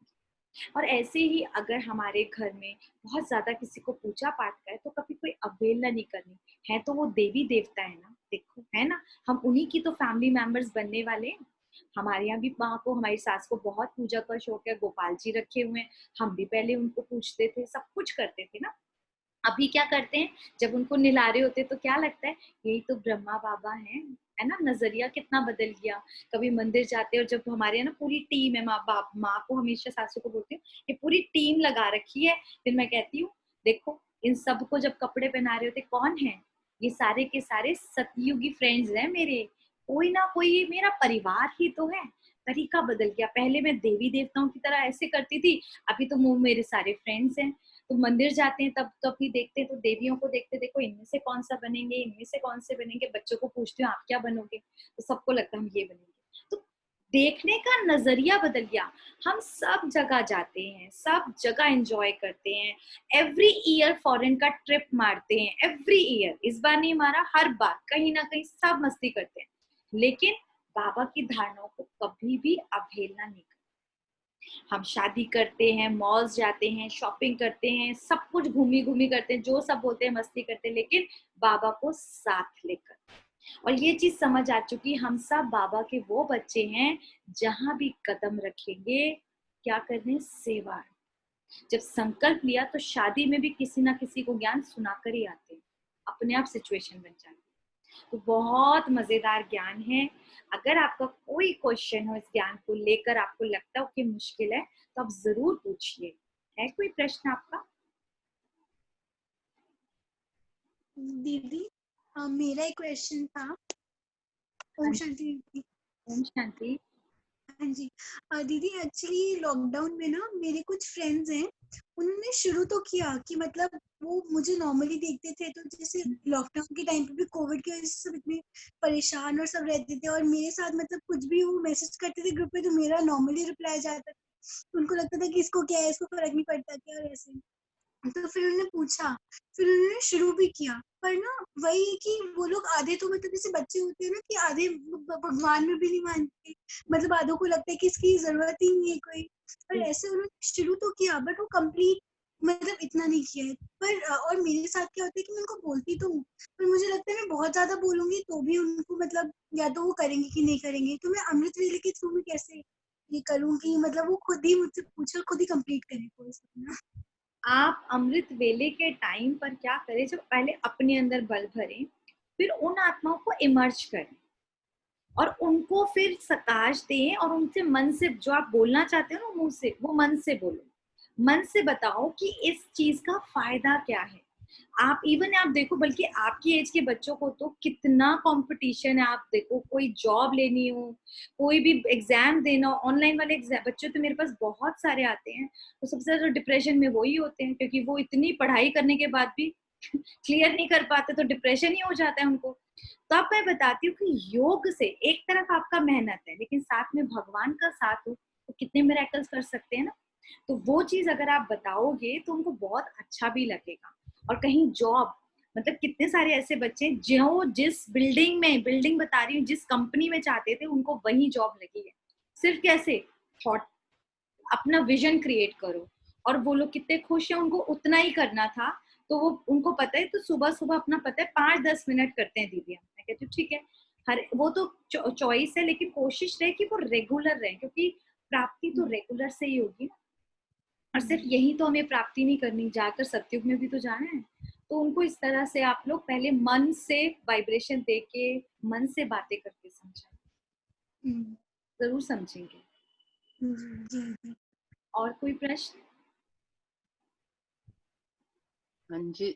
और ऐसे ही अगर हमारे घर में बहुत ज्यादा किसी को पूजा पाठ का है, तो कभी कोई अवहेलना नहीं करनी है। तो वो देवी देवता है ना, देखो है ना, हम उन्हीं की तो फैमिली मेंबर्स बनने वाले हैं। हमारे यहाँ भी माँ को, हमारी सास को बहुत पूजा का शौक है, गोपाल जी रखे हुए हैं। हम भी पहले उनको पूछते थे, सब कुछ करते थे ना। अभी क्या करते हैं, जब उनको निला रहे होते तो क्या लगता है, यही तो ब्रह्मा बाबा हैं, है ना। नजरिया कितना बदल गया। कभी मंदिर जाते हैं, और जब हमारे यहाँ ना पूरी टीम है, माँ बाप, माँ को हमेशा सासू को बोलती हूँ, ये पूरी टीम लगा रखी है। फिर मैं कहती हूँ देखो, इन सबको जब कपड़े पहना रहे होते कौन है, ये सारे के सारे सतयुगी फ्रेंड्स हैं मेरे। कोई ना कोई, ये मेरा परिवार ही तो है। तरीका बदल गया, पहले मैं देवी देवताओं की तरह ऐसे करती थी, अभी तो वो मेरे सारे फ्रेंड्स हैं। तो मंदिर जाते हैं तब कभी देखते हैं, तो देवियों को देखते, देखो इनमें से कौन सा बनेंगे, इनमें से कौन से बनेंगे। बच्चों को पूछते हो आप क्या बनोगे, तो सबको लगता है हम ये बनेंगे। तो देखने का नजरिया बदल गया। हम सब जगह जाते हैं, सब जगह एंजॉय करते हैं, एवरी ईयर फॉरेन का ट्रिप मारते हैं, एवरी ईयर, इस बार नहीं मारा, हर बार कहीं ना कहीं सब मस्ती करते हैं, लेकिन बाबा की धारणाओं को कभी भी अवहेलना नहीं करते। हम शादी करते हैं, मॉल्स जाते हैं, शॉपिंग करते हैं, सब कुछ घूमी घूमी करते हैं, जो सब बोलते हैं मस्ती करते हैं, लेकिन बाबा को साथ लेकर। और ये चीज समझ आ चुकी, हम सब बाबा के वो बच्चे हैं, जहां भी कदम रखेंगे क्या करने, सेवा। जब संकल्प लिया तो शादी में भी किसी ना किसी को ज्ञान सुनाकर ही आते हैं, अपने आप सिचुएशन बन जाती है। तो बहुत मजेदार ज्ञान है। अगर आपका कोई क्वेश्चन हो इस ज्ञान को लेकर, आपको लगता हो कि मुश्किल है, तो आप जरूर पूछिए। है कोई प्रश्न आपका? दीदी मेरा एक क्वेश्चन था। ओम शांति दीदी। ओम शांति। हाँ जी दीदी, एक्चुअली लॉकडाउन में ना मेरे कुछ फ्रेंड्स हैं, उन्होंने शुरू तो किया कि मतलब वो मुझे नॉर्मली देखते थे, तो जैसे लॉकडाउन के टाइम पे भी कोविड की वजह से सब इतने परेशान और सब रहते थे, और मेरे साथ मतलब कुछ भी वो मैसेज करते थे ग्रुप पे तो मेरा नॉर्मली रिप्लाई जाता था। उनको लगता था कि इसको क्या है, इसको फर्क नहीं पड़ता क्या, और ऐसे। तो फिर उन्होंने पूछा, फिर उन्होंने शुरू भी किया, पर ना वही है कि वो लोग आधे तो मतलब जैसे बच्चे होते हैं ना कि आधे भगवान में भी नहीं मानते, मतलब आधों को लगता है कि इसकी जरूरत ही नहीं है कोई। पर ऐसे उन्होंने शुरू तो किया, बट वो कंप्लीट मतलब इतना नहीं किया है। पर और मेरे साथ क्या होता है कि मैं उनको बोलती तो हूँ, पर मुझे लगता है मैं बहुत ज्यादा बोलूंगी तो भी उनको मतलब या तो वो करेंगे कि नहीं करेंगे। तो मैं अमृत वेले के थ्रू में कैसे ये करूँ मतलब वो खुद ही मुझसे पूछे और खुद ही कंप्लीट करे कोर्स अपना। आप अमृत वेले के टाइम पर क्या करें, जब पहले अपने अंदर बल भरें, फिर उन आत्माओं को इमर्ज करें और उनको फिर सकाश दें, और उनसे मन से जो आप बोलना चाहते हो ना मुंह से, वो मन से बोलो। मन से बताओ कि इस चीज का फायदा क्या है। आप इवन आप देखो, बल्कि आपकी एज के बच्चों को तो कितना कंपटीशन है। आप देखो, कोई जॉब लेनी हो, कोई भी एग्जाम देना हो, ऑनलाइन वाले एग्जाम, बच्चे तो मेरे पास बहुत सारे आते हैं, तो सबसे ज्यादा डिप्रेशन में वही होते हैं, क्योंकि वो इतनी पढ़ाई करने के बाद भी क्लियर नहीं कर पाते, तो डिप्रेशन ही हो जाता है उनको। तो अब मैं बताती हूँ कि योग से एक तरफ आपका मेहनत है, लेकिन साथ में भगवान का साथ हो तो कितने मिरेकल्स कर सकते हैं ना। तो वो चीज अगर आप बताओगे तो उनको बहुत अच्छा भी लगेगा। और कहीं जॉब, मतलब कितने सारे ऐसे बच्चे जो जिस बिल्डिंग बता रही हूँ, जिस कंपनी में चाहते थे, उनको वही जॉब लगी है। सिर्फ कैसे, थॉट, अपना विजन क्रिएट करो। और वो लोग कितने खुश हैं, उनको उतना ही करना था, तो वो उनको पता है, तो सुबह सुबह अपना पता है 5-10 मिनट करते हैं दीदी। हम, मैं कहती हूँ ठीक है, हर वो तो चॉइस है, लेकिन कोशिश रहे कि वो रेगुलर रहे, क्योंकि प्राप्ति तो रेगुलर से ही होगी ना। और सिर्फ यही तो हमें प्राप्ति नहीं करनी, जाकर सत्युग में भी तो जाना है। तो उनको इस तरह से आप लोग पहले मन से वाइब्रेशन दे के, मन से बातें करके समझाएं, जरूर समझेंगे। जी। और कोई प्रश्न? हाँ जी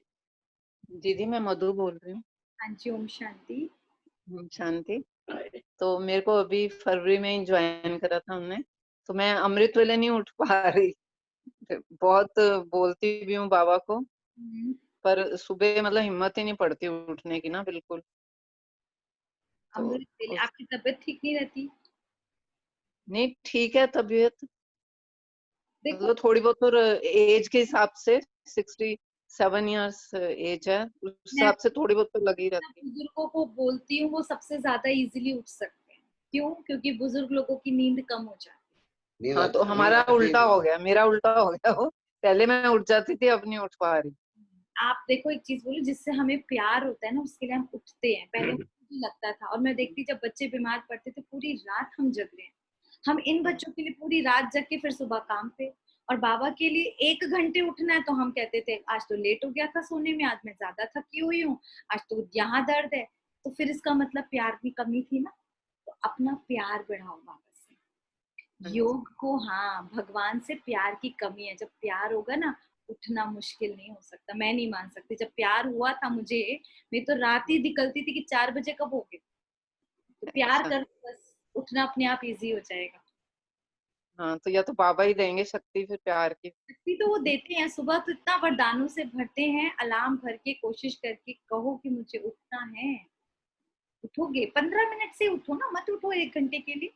दीदी, मैं मधु बोल रही हूँ। हाँ जी, ओम शांति। शांति। तो मेरे को अभी फरवरी में ही ज्वाइन करा था हमने, तो मैं अमृत वेले नहीं उठ पा रही। बहुत बोलती भी हूँ बाबा को, पर सुबह मतलब हिम्मत ही नहीं पड़ती उठने की ना, बिल्कुल। तो अमृत वेले आपकी तबीयत ठीक नहीं रहती? नहीं, ठीक है तबीयत, देखो, मतलब थोड़ी बहुत, और एज के हिसाब से 67 इयर्स एज है, उस मैं हिसाब से थोड़ी बहुत तो लगी रहती है। बुजुर्गों को बोलती हूँ, वो सबसे ज्यादा इजीली उठ सकते हैं। क्यों? क्योंकि बुजुर्ग लोगों की नींद कम हो जाती है। हाँ, तो हमारा उल्टा हो गया, मेरा उल्टा हो गया। वो पहले मैं उठ जाती थी, अब नहीं उठ पा रही। आप देखो, एक चीज बोलो, जिससे हमें प्यार होता है ना, उसके लिए हम उठते हैं। पहले मुझे लगता था, और मैं देखती जब बच्चे बीमार पड़ते थे, पूरी रात हम जग रहे हैं। हम इन बच्चों के लिए पूरी रात जग के फिर सुबह काम पे। और बाबा के लिए 1 घंटे उठना है, तो हम कहते थे आज तो लेट हो गया था सोने में, आज मैं ज्यादा थकी हुई हूँ, आज तो यहाँ दर्द है। तो फिर इसका मतलब प्यार की कमी थी ना। तो अपना प्यार बढ़ाओ बाबा से, योग को। हाँ, भगवान से प्यार की कमी है। जब प्यार होगा ना, उठना मुश्किल नहीं हो सकता। मैं नहीं मान सकती, जब प्यार हुआ था मुझे, मैं तो रात ही निकलती थी कि 4 बजे कब हो गए। तो प्यार अच्छा, करो, बस उठना अपने आप इजी हो जाएगा। हाँ, तो या तो बाबा ही देंगे शक्ति फिर प्यार की। शक्ति तो वो देते हैं, सुबह तो इतना वरदानों से भरते हैं, अलार्म भर के कोशिश करके कहो कि मुझे उठना है, उठोगे। 15 मिनट से उठो ना, मत उठो 1 घंटे के लिए।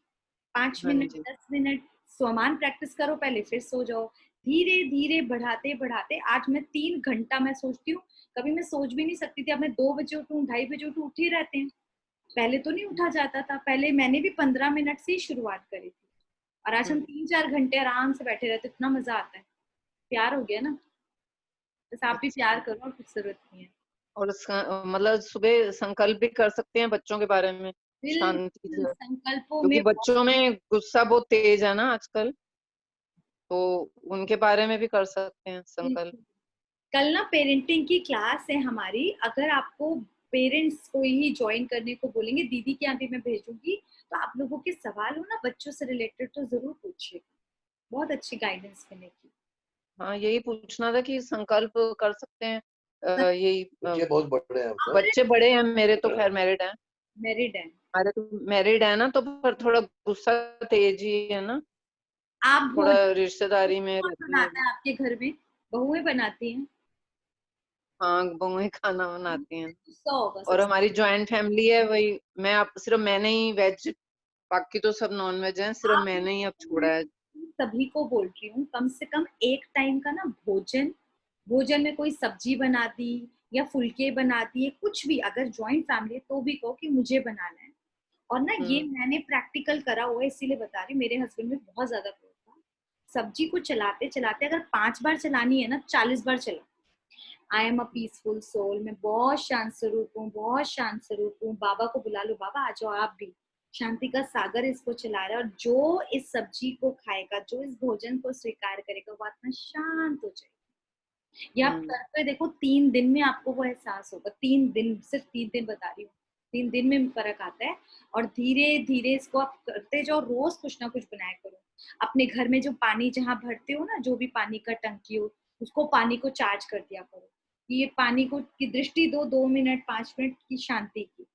5 हाँ मिनट जी। 10 मिनट स्वमान प्रैक्टिस करो, पहले फिर सो जाओ। धीरे धीरे बढ़ाते बढ़ाते आज मैं 3 घंटा मैं सोचती हूँ। कभी मैं सोच भी नहीं सकती थी, अब मैं 2 बजे उठूं, 2:30 बजे उठूं, उठ ही रहते हैं। पहले तो नहीं उठा जाता था, पहले मैंने भी 15 मिनट से ही शुरुआत करी थी, और आज हम 3-4 घंटे आराम से बैठे रहते, इतना मजा आता है। प्यार हो गया ना, बस आप भी प्यार करो और कुछ जरूरत नहीं है। और मतलब सुबह संकल्प भी कर सकते हैं बच्चों के बारे में, शांति बिल्कुल, से, संकल्पों क्योंकि में बच्चों में गुस्सा बहुत तेज है ना आजकल, तो उनके बारे में भी कर सकते हैं संकल्प। बिल्कुल। कल ना पेरेंटिंग की क्लास है हमारी, अगर आपको पेरेंट्स कोई ही ज्वाइन करने को बोलेंगे, दीदी के यहाँ भी मैं भेजूंगी, तो आप लोगों के सवाल हो ना बच्चों से रिलेटेड तो जरूर पूछिएगा, बहुत अच्छी गाइडेंस मिलेगी। हाँ, यही पूछना था कि संकल्प कर सकते हैं। यही बच्चे बहुत बड़े हैं सर। बच्चे बड़े हैं, मेरे तो खैर मैरिड हैं, मैरिड है हमारे तो मैरिड है ना, तो पर थोड़ा गुस्सा तेज ही है ना, आप? थोड़ा भोजन रिश्तेदारी में कौन रहती है बनाता अभी। है आपके घर में? बहुएं बनाती हैं? हाँ, बहुएं खाना बनाती हैं। गुस्सा होगा और सबसे। हमारी जॉइंट फैमिली है, वही मैं अब सिर्फ मैंने ही वेज, बाकी तो सब नॉन वेज हैं, सिर्फ आप मैंने ही अब छोड़ा है। सभी को बोल रही हूँ, कम से कम एक टाइम का ना भोजन, भोजन में कोई सब्जी बना दी या फुलके बना दिए, कुछ भी, अगर जॉइंट फैमिली है तो भी कहो कि मुझे बनाना है। और ना ये मैंने प्रैक्टिकल करा हुआ है, इसीलिए बता रही हूँ, मेरे हस्बैंड में बहुत ज्यादा क्रोध था। सब्जी को चलाते चलाते अगर 5 बार चलानी है ना, 40 बार चला। I am a peaceful soul, मैं बहुत शांत स्वरूप हूँ, बहुत शांत स्वरूप हूँ। बाबा को बुला लो, बाबा आ जाओ आप भी। शांति का सागर इसको चला रहा है, और जो इस सब्जी को खाएगा, जो इस भोजन को स्वीकार करेगा, वो आत्मा शांत हो जाएगी। ये आप करके देखो, 3 दिन में आपको वो एहसास होगा। 3 दिन, सिर्फ 3 दिन बता रही हूँ, 3 दिन में फर्क आता है। और धीरे धीरे इसको आप करते जाओ, रोज कुछ ना कुछ बनाया करो। अपने घर में जो पानी जहाँ भरते हो ना, जो भी पानी का टंकी हो, उसको पानी को चार्ज कर दिया करो। ये पानी को की दृष्टि दो, 2 मिनट 5 मिनट की शांति की।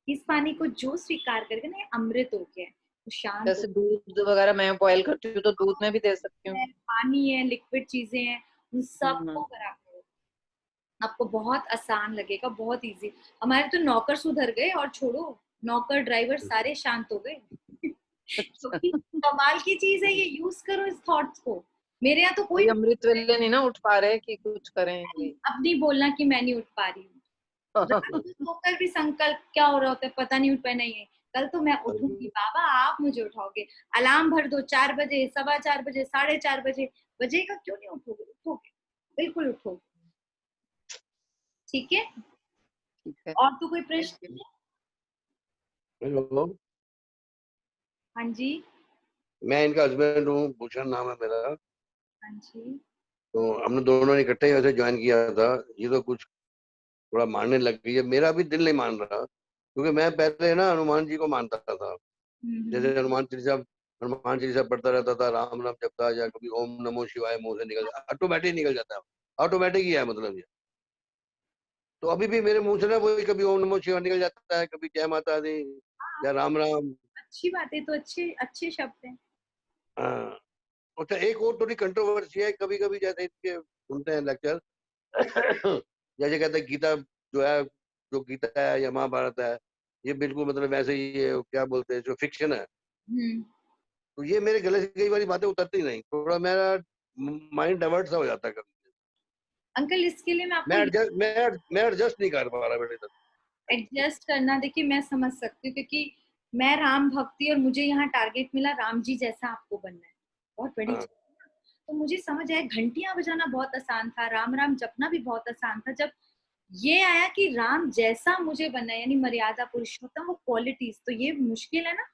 इस पानी को जो स्वीकार करके ना, ये अमृत हो गया है, तो शांत हो। जैसे दूध वगैरह मैं बॉयल करती हूँ, तो दूध में भी दे सकती हूँ। पानी है, लिक्विड चीजें हैं, उन सबको हम्म। करा करो। आपको बहुत आसान लगेगा, बहुत इजी। हमारे तो नौकर सुधर गए, और छोड़ो, नौकर ड्राइवर सारे शांत हो गए। क्योंकि कमाल की चीज है ये, यूज करो इस थॉट्स को। मेरे यहाँ तो कोई वही अमृत वेले नहीं ना उठ पा रहे कि कुछ करें, वही। अब नहीं बोलना कि मैं नहीं उठ पा रही हूँ। रात को सोकर भी संकल्प क्या हो रहा होता है पता नहीं, उठ पाए नहीं है। कल तो मैं उठूंगी बाबा, आप मुझे उठाओगे। अलार्म भर दो, 4 बजे, 4:15 बजे, 4:30 बजे, बजेगा क्यों नहीं उठोगे? उठोगे, बिल्कुल उठोगे। ठीक है, ठीक है, और तो कोई थैंक प्रश्न यू। नहीं है? हेलो, हाँ जी। मैं इनका हस्बैंड हूँ, भूषण नाम है मेरा। हाँ जी। तो हमने दोनों ने इकट्ठे वैसे ज्वाइन किया था। ये तो कुछ थोड़ा मानने लग गई है, मेरा भी दिल नहीं मान रहा, क्योंकि मैं पहले ना हनुमान जी को मानता था। हम्म। जैसे हनुमान चालीसा पढ़ता रहता था, राम नाम जपता, या कभी ओम नमो शिवाय मुंह से निकल, ऑटोमेटिक निकल जाता है। ऑटोमेटिक ही है मतलब ये। तो अभी भी मेरे मुंह से ना वही, कभी ओम नमो शिवाय निकल जाता है, कभी जय माता दी या राम राम। अच्छी बात है, तो अच्छे अच्छे शब्द हैं। हाँ। अच्छा, एक और थोड़ी कंट्रोवर्सी है कभी कभी, जैसे इसके सुनते हैं लेक्चर। जैसे कहते हैं गीता जो है, जो गीता है या महाभारत है, ये बिल्कुल मतलब वैसे ही, ये क्या बोलते हैं, जो फिक्शन है। हम्म। तो ये मेरे गले से कई बार बातें उतरती नहीं, थोड़ा मेरा माइंड डाइवर्ट सा हो जाता है कभी। अंकल, इसके लिए मैं मैं आपको एडजस्ट मैं एडजस्ट नहीं कर पा रहा बेटे तक। एडजस्ट करना, देखिए मैं समझ सकती हूँ, क्योंकि मैं राम भक्ति, और मुझे यहाँ टारगेट मिला राम जी जैसा आपको बनना है, बहुत बड़ी हाँ। चीज है ना। तो मुझे समझ आया, घंटियां बजाना बहुत आसान था, राम राम जपना भी बहुत आसान था। जब ये आया कि राम जैसा मुझे बनना है, यानी मर्यादा पुरुषोत्तम, वो क्वालिटीज, तो ये मुश्किल है ना।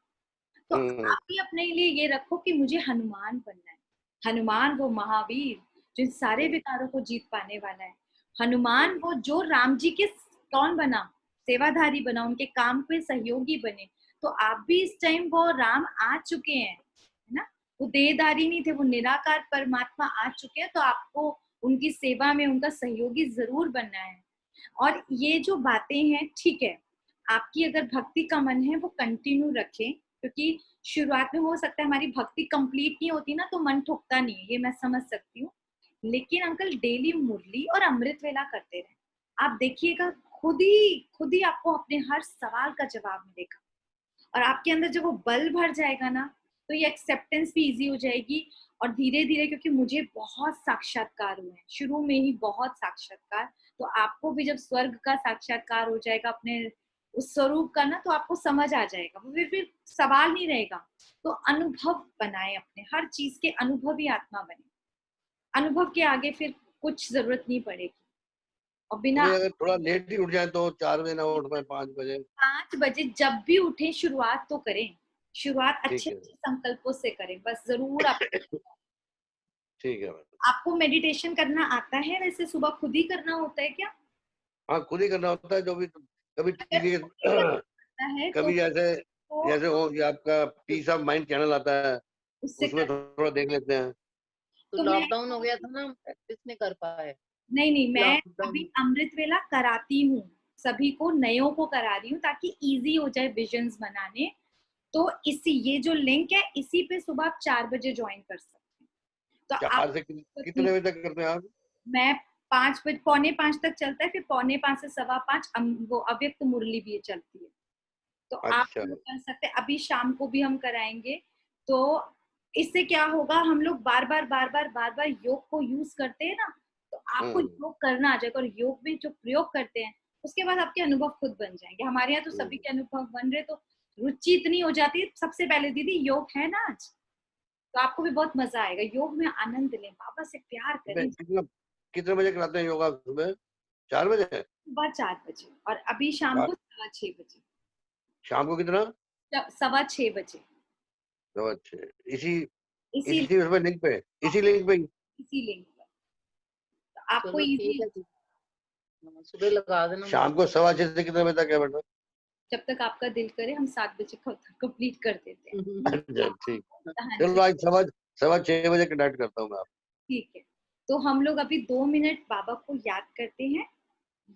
तो हम्म। आप भी अपने लिए ये रखो कि मुझे हनुमान बनना है। हनुमान वो महावीर जो इन सारे विकारों को जीत पाने वाला है। हनुमान वो जो राम जी के कौन बना, सेवाधारी बना, उनके काम पे सहयोगी बने। तो आप भी इस टाइम वो राम आ चुके हैं, है ना। वो देहधारी नहीं थे, वो निराकार परमात्मा आ चुके हैं। तो आपको उनकी सेवा में उनका सहयोगी जरूर बनना है। और ये जो बातें हैं, ठीक है, आपकी अगर भक्ति का मन है वो कंटिन्यू रखें, क्योंकि शुरुआत में हो सकता है हमारी भक्ति कंप्लीट नहीं होती ना, तो मन ठुकता नहीं है, ये मैं समझ सकती हूँ। लेकिन अंकल डेली मुरली और अमृत वेला करते रहे, आप देखिएगा खुद ही आपको अपने हर सवाल का जवाब मिलेगा। और आपके अंदर जब वो बल भर जाएगा ना, तो ये एक्सेप्टेंस भी इजी हो जाएगी। और धीरे धीरे, क्योंकि मुझे बहुत साक्षात्कार हुए हैं शुरू में ही, बहुत साक्षात्कार, तो आपको भी जब स्वर्ग का साक्षात्कार हो जाएगा अपने उस स्वरूप का ना, तो आपको समझ आ जाएगा, वो फिर सवाल नहीं रहेगा। तो अनुभव बनाए अपने, हर चीज के अनुभवी आत्मा बने। अनुभव के आगे फिर कुछ जरूरत नहीं पड़ेगी। और बिना अगर थोड़ा लेट ही उठ जाए तो 4 बजे ना उठ पाए, 5 बजे 5 बजे जब भी उठे, शुरुआत तो करें। शुरुआत अच्छे ठीक है, अच्छे संकल्पों से करें, बस जरूर आप। ठीक है मैडम। आपको मेडिटेशन करना आता है वैसे? सुबह खुद ही करना होता है क्या? हाँ, खुद ही करना होता है, जो भी कभी अगर टीवी खुद ही करना है तो कभी जैसे जैसे वो ये आपका पीस ऑफ माइंड चैनल आता है, उससे उसमें थोड़ा देख लेते हैं। तो तो मैं लॉकडाउन हो गया था ना, प्रैक्टिस नहीं कर पाए। नहीं, मैं लॉकडाउन अभी अमृत वेला कराती हूँ, सभी को, नयों को करा रही हूँ, ताकि इजी हो जाए विजन्स बनाने। तो इसी, ये जो लिंक है, इसी पे सुबह आप 4 बजे ज्वाइन कर सकते हैं। तो 4 से कितने बजे तक करते हैं आप? मैं 5 बजे, 4:45 तक चलता है, फिर 4:45 से 5:15 वो अव्यक्त मुरली भी चलती है। तो आप अच्छा, लोग कर सकते हैं, अभी शाम को भी हम कराएंगे। तो इससे क्या होगा, हम लोग बार बार योग को यूज करते हैं ना, तो आपको योग करना आ जाएगा। और योग में जो प्रयोग करते हैं, उसके बाद आपके अनुभव खुद बन जाएंगे। हमारे यहाँ तो सभी के अनुभव बन रहे, तो रुचि इतनी हो जाती है। सबसे पहले दीदी, योग है ना आज, तो आपको भी बहुत मजा आएगा। योग में आनंद लें, बाबा से प्यार करें। कितने बजे कराते हैं योगा? सुबह 4 बजे? सुबह 4 बजे, और अभी शाम को 6:15 बजे। शाम को कितना? 6:15 बजे। तो अच्छे, इसी इसी इसी उसमें लिंक पे, इसी लिंक पे। इसी लिंक पर, तो आपको चलो इजी। ठीक है जी। सुबह लगा देना। शाम को 6:15 से कितने बजे तक है बेटा? जब तक आपका दिल करे, हम 7 बजे कंप्लीट कर देते हैं। अच्छा, ठीक। हाँ चलो जी, आज 6:15 बजे कनेक्ट करता हूँ मैं आप। ठीक है। तो हम लोग अभी 2 मिनट बाबा को याद करते हैं,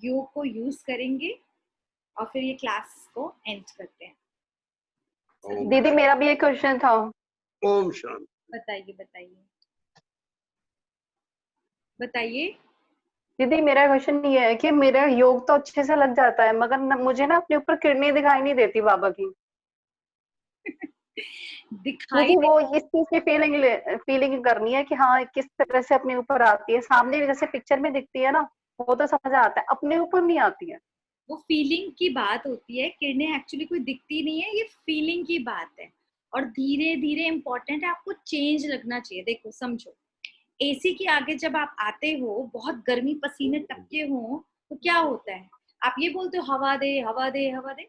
योग को यूज करेंगे, और फिर ये क्लास को एंड करते हैं। ओम दीदी मेरा भी एक क्वेश्चन था। ओम शांति। बताइए बताइए बताइए। दीदी मेरा क्वेश्चन ये है कि मेरा योग तो अच्छे से लग जाता है, मगर मुझे ना अपने ऊपर किरणें दिखाई नहीं देती बाबा की। दिखाई मुझे वो इस चीज की फीलिंग करनी है कि हाँ किस तरह से अपने ऊपर आती है। सामने जैसे पिक्चर में दिखती है ना, वो तो समझ आता है, अपने ऊपर नहीं आती है। वो फीलिंग की बात होती है। किरणें एक्चुअली कोई दिखती नहीं है, ये फीलिंग की बात है। और धीरे धीरे इम्पोर्टेंट है, आपको चेंज लगना चाहिए। देखो समझो, एसी के आगे जब आप आते हो, बहुत गर्मी, पसीने टपके हो, तो क्या होता है? आप ये बोलते हो हवा दे हवा दे हवा दे।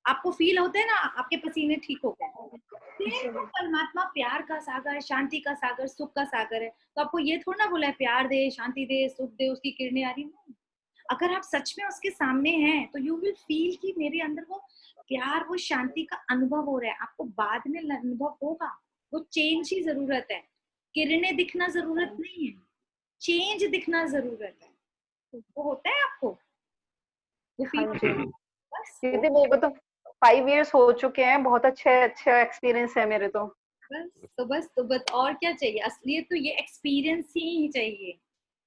आपको फील होता है ना, आपके पसीने ठीक हो गए। तो परमात्मा प्यार का सागर, शांति का सागर, सुख का सागर है। तो आपको ये थोड़ा ना बोला है प्यार दे, शांति दे, सुख दे, उसकी किरणें आ रही नहीं। अगर आप सच में उसके सामने हैं, तो यू विल फील कि मेरे अंदर वो प्यार, वो शांति का अनुभव हो रहा है। आपको बाद में अनुभव होगा। वो चेंज ही जरूरत है। किरणें दिखना जरूरत नहीं है, चेंज दिखना जरूरत है। वो होता है आपको, वो फील हाँ जी बस दीदी, मेरे को तो 5 इयर्स हो चुके हैं, बहुत अच्छे अच्छे एक्सपीरियंस है मेरे तो। बस और क्या चाहिए? असलियत तो ये एक्सपीरियंस ही चाहिए।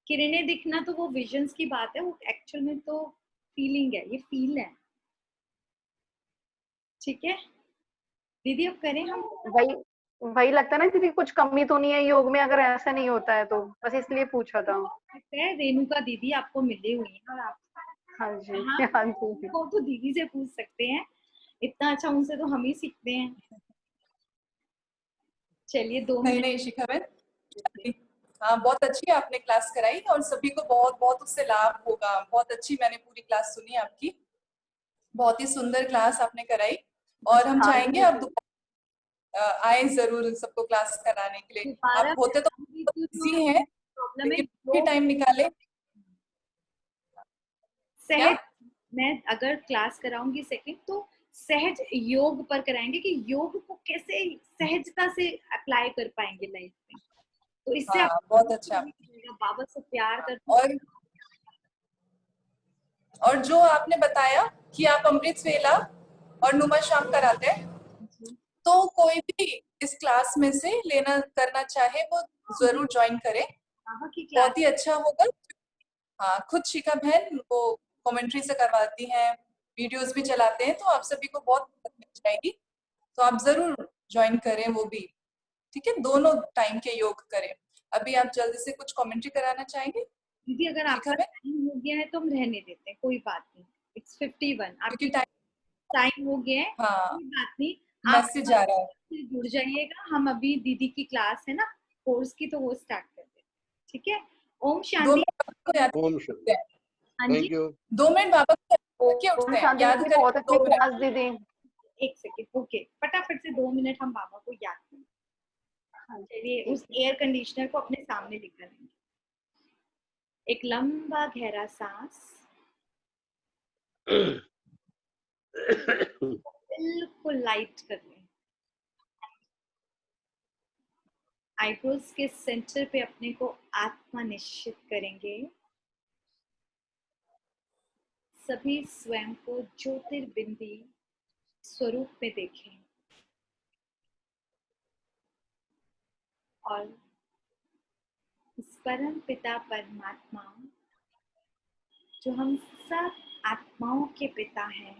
किरणें दिखना तो वो विजन्स की बात है, वो एक्चुअल में तो फीलिंग है, ये फील है। ठीक है दीदी, अब करें हम। वही वही लगता है ना दीदी, कुछ कमी तो नहीं है योग में अगर ऐसा नहीं होता है तो, बस इसलिए पूछा था। रेणुका दीदी आपको मिली हुई है, और आप हाँ जी हाँ, हाँ जी। वो तो दीदी से पूछ सकते हैं। इतना अच्छा उनसे तो हम ही सीखते हैं। चलिए 2 नहीं मिनट। नहीं शिखा बहन, हाँ बहुत अच्छी आपने क्लास कराई और सभी को बहुत बहुत उससे लाभ होगा। बहुत अच्छी, मैंने पूरी क्लास सुनी आपकी, बहुत ही सुंदर क्लास आपने कराई। और हम हाँ चाहेंगे जी आप दोबारा आए जरूर सबको क्लास कराने के लिए। दोबारा आप होते तो बिजी हैं, प्रॉब्लम है, लेकिन भी टाइम निकाले। क्या? सहज, मैं अगर क्लास कराऊंगी सेकंड, तो सहज योग पर कराएंगे, कि योग को कैसे सहजता से अप्लाई कर पाएंगे लाइफ में। तो इससे हाँ बहुत अच्छा। बाबा से प्यार कर। और जो आपने बताया कि आप अमृत वेला और नुमा शाम कराते हैं, तो कोई भी इस क्लास में से लेना करना चाहे वो जरूर ज्वाइन करे, बाबा की क्लास बहुत ही अच्छा होगा। हाँ, खुद शिखा बहन वो कमेंट्री से करवाती हैं, वीडियोस भी चलाते हैं, तो आप सभी को बहुत मिल जाएगी। तो आप जरूर ज्वाइन करें वो भी, ठीक है, दोनों टाइम के योग करें। अभी आप जल्दी से कुछ कमेंट्री कराना चाहेंगे? दीदी अगर आपका टाइम हो गया है तो हम रहने देते हैं, कोई बात नहीं। It's 51, आपकी टाइम हो गया है, हाँ, कोई बात नहीं। आप मैसेज आ रहा है, जुड़ जाइएगा। हम अभी दीदी की क्लास है ना कोर्स की, तो वो स्टार्ट करते हैं, ठीक है। ओम 2 शांति। मिनट याद ओम शांति। हाँ थैंक जी, यू। 2 मिनट बाबा को करके ओम उठते हैं, शांति याद दीदी, करें बहुत 2 अच्छी मिनट। क्लास दीदी। एक सेकेंड, ओके, फटाफट से 2 मिनट हम बाबा को याद करें। चलिए उस एयर कंडीशनर को अपने सामने लेकर आएंगे। एक लंबा गहरा सांस, बिल्कुल लाइट कर लें। आईब्रोज के सेंटर पे अपने को आत्मा निश्चित करेंगे। सभी स्वयं को ज्योतिर्बिंदी स्वरूप में देखें और इस परम पिता परमात्मा जो हम सब आत्माओं के पिता हैं,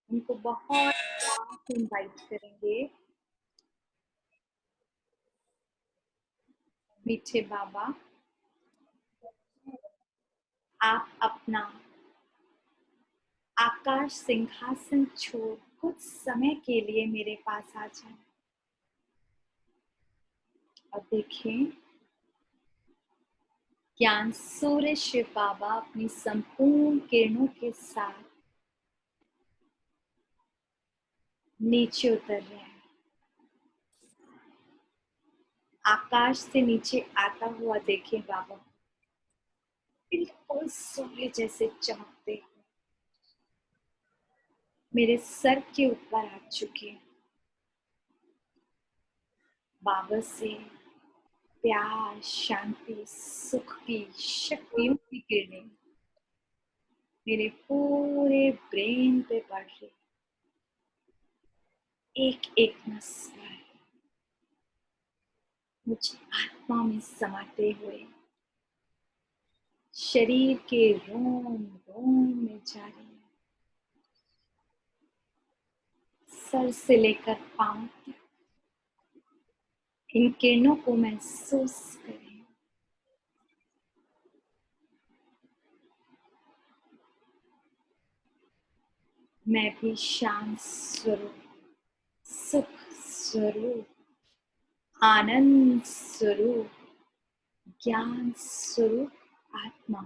उनको बहुत प्यार से इनवाइट करेंगे। मीठे बाबा, आप अपना आकाश सिंहासन छोड़ कुछ समय के लिए मेरे पास आ जाएं और देखें ज्ञान सूर्य शिव बाबा अपनी संपूर्ण किरणों के साथ नीचे उतर रहे हैं। आकाश से नीचे आता हुआ देखें बाबा, बिल्कुल सूर्य जैसे चमकते हुए मेरे सर के ऊपर आ चुके हैं। बाबा से प्यार, शांति, सुख की शक्तियों की किरणें मेरे पूरे ब्रेन पे पड़ रही, एक एक नस पर मुझे आत्मा में समाते हुए शरीर के रोम रोम में जा रही है। सर से लेकर पांव तक इन किरणों को महसूस करें। मैं भी शांत स्वरूप, सुख स्वरूप, आनंद स्वरूप, ज्ञान स्वरूप आत्मा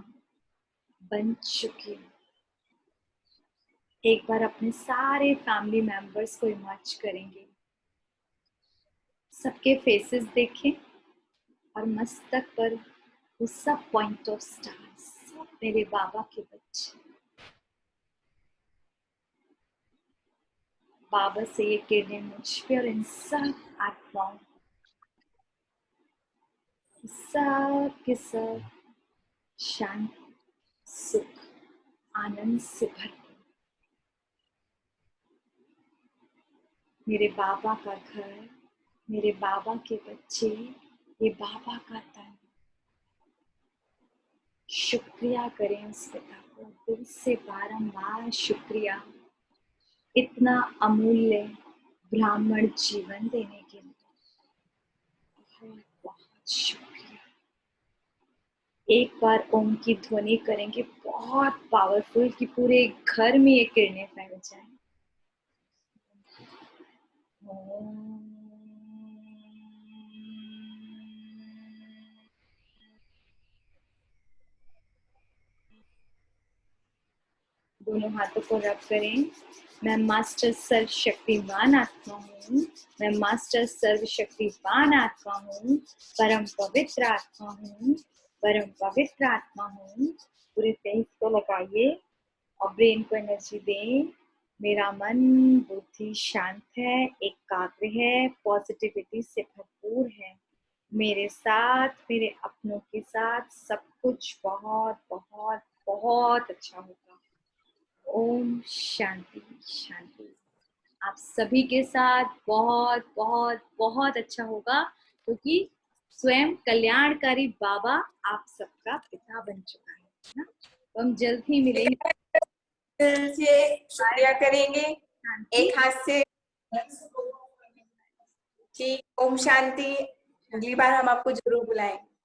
बन चुकी हूँ। एक बार अपने सारे फैमिली मेंबर्स को इमेज करेंगे, सबके फेसेस देखें और मस्तक पर वो सब पॉइंट ऑफ स्टार्स, सब मेरे बाबा के बच्चे। बाबा से ये किरणें मुझ पे और इन सब आत्माओं, सब के सब शांति, सुख, आनंद से भरपूर। मेरे बाबा का घर, मेरे बाबा के बच्चे, ये बाबा का तन। शुक्रिया करें उस पिता को, दिल से बारंबार शुक्रिया, इतना अमूल्य ब्राह्मण जीवन देने के लिए बहुत बहुत शुक्रिया। एक बार ओम की ध्वनि करेंगे बहुत पावरफुल कि पूरे घर में ये किरणें फैल जाएं। दोनों हाथों को रब करें। मैं मास्टर सर्वशक्तिवान आत्मा हूँ, मैं मास्टर सर्वशक्तिवान आत्मा हूँ, परम पवित्र आत्मा हूँ, परम पवित्र आत्मा हूँ। पूरे फेस को लगाइए और ब्रेन को एनर्जी दें। मेरा मन बुद्धि शांत है, एकाग्र है, पॉजिटिविटी से भरपूर है। मेरे साथ, मेरे अपनों के साथ सब कुछ बहुत बहुत बहुत अच्छा होगा। ओम शांति शांति। आप सभी के साथ बहुत बहुत बहुत अच्छा होगा, क्योंकि स्वयं कल्याणकारी बाबा आप सबका पिता बन चुका है ना। तो हम जल्द ही मिलेंगे। दिल से शुक्रिया करेंगे। एक हाथ से ठीक, ओम शांति। अगली बार हम आपको जरूर बुलाएंगे।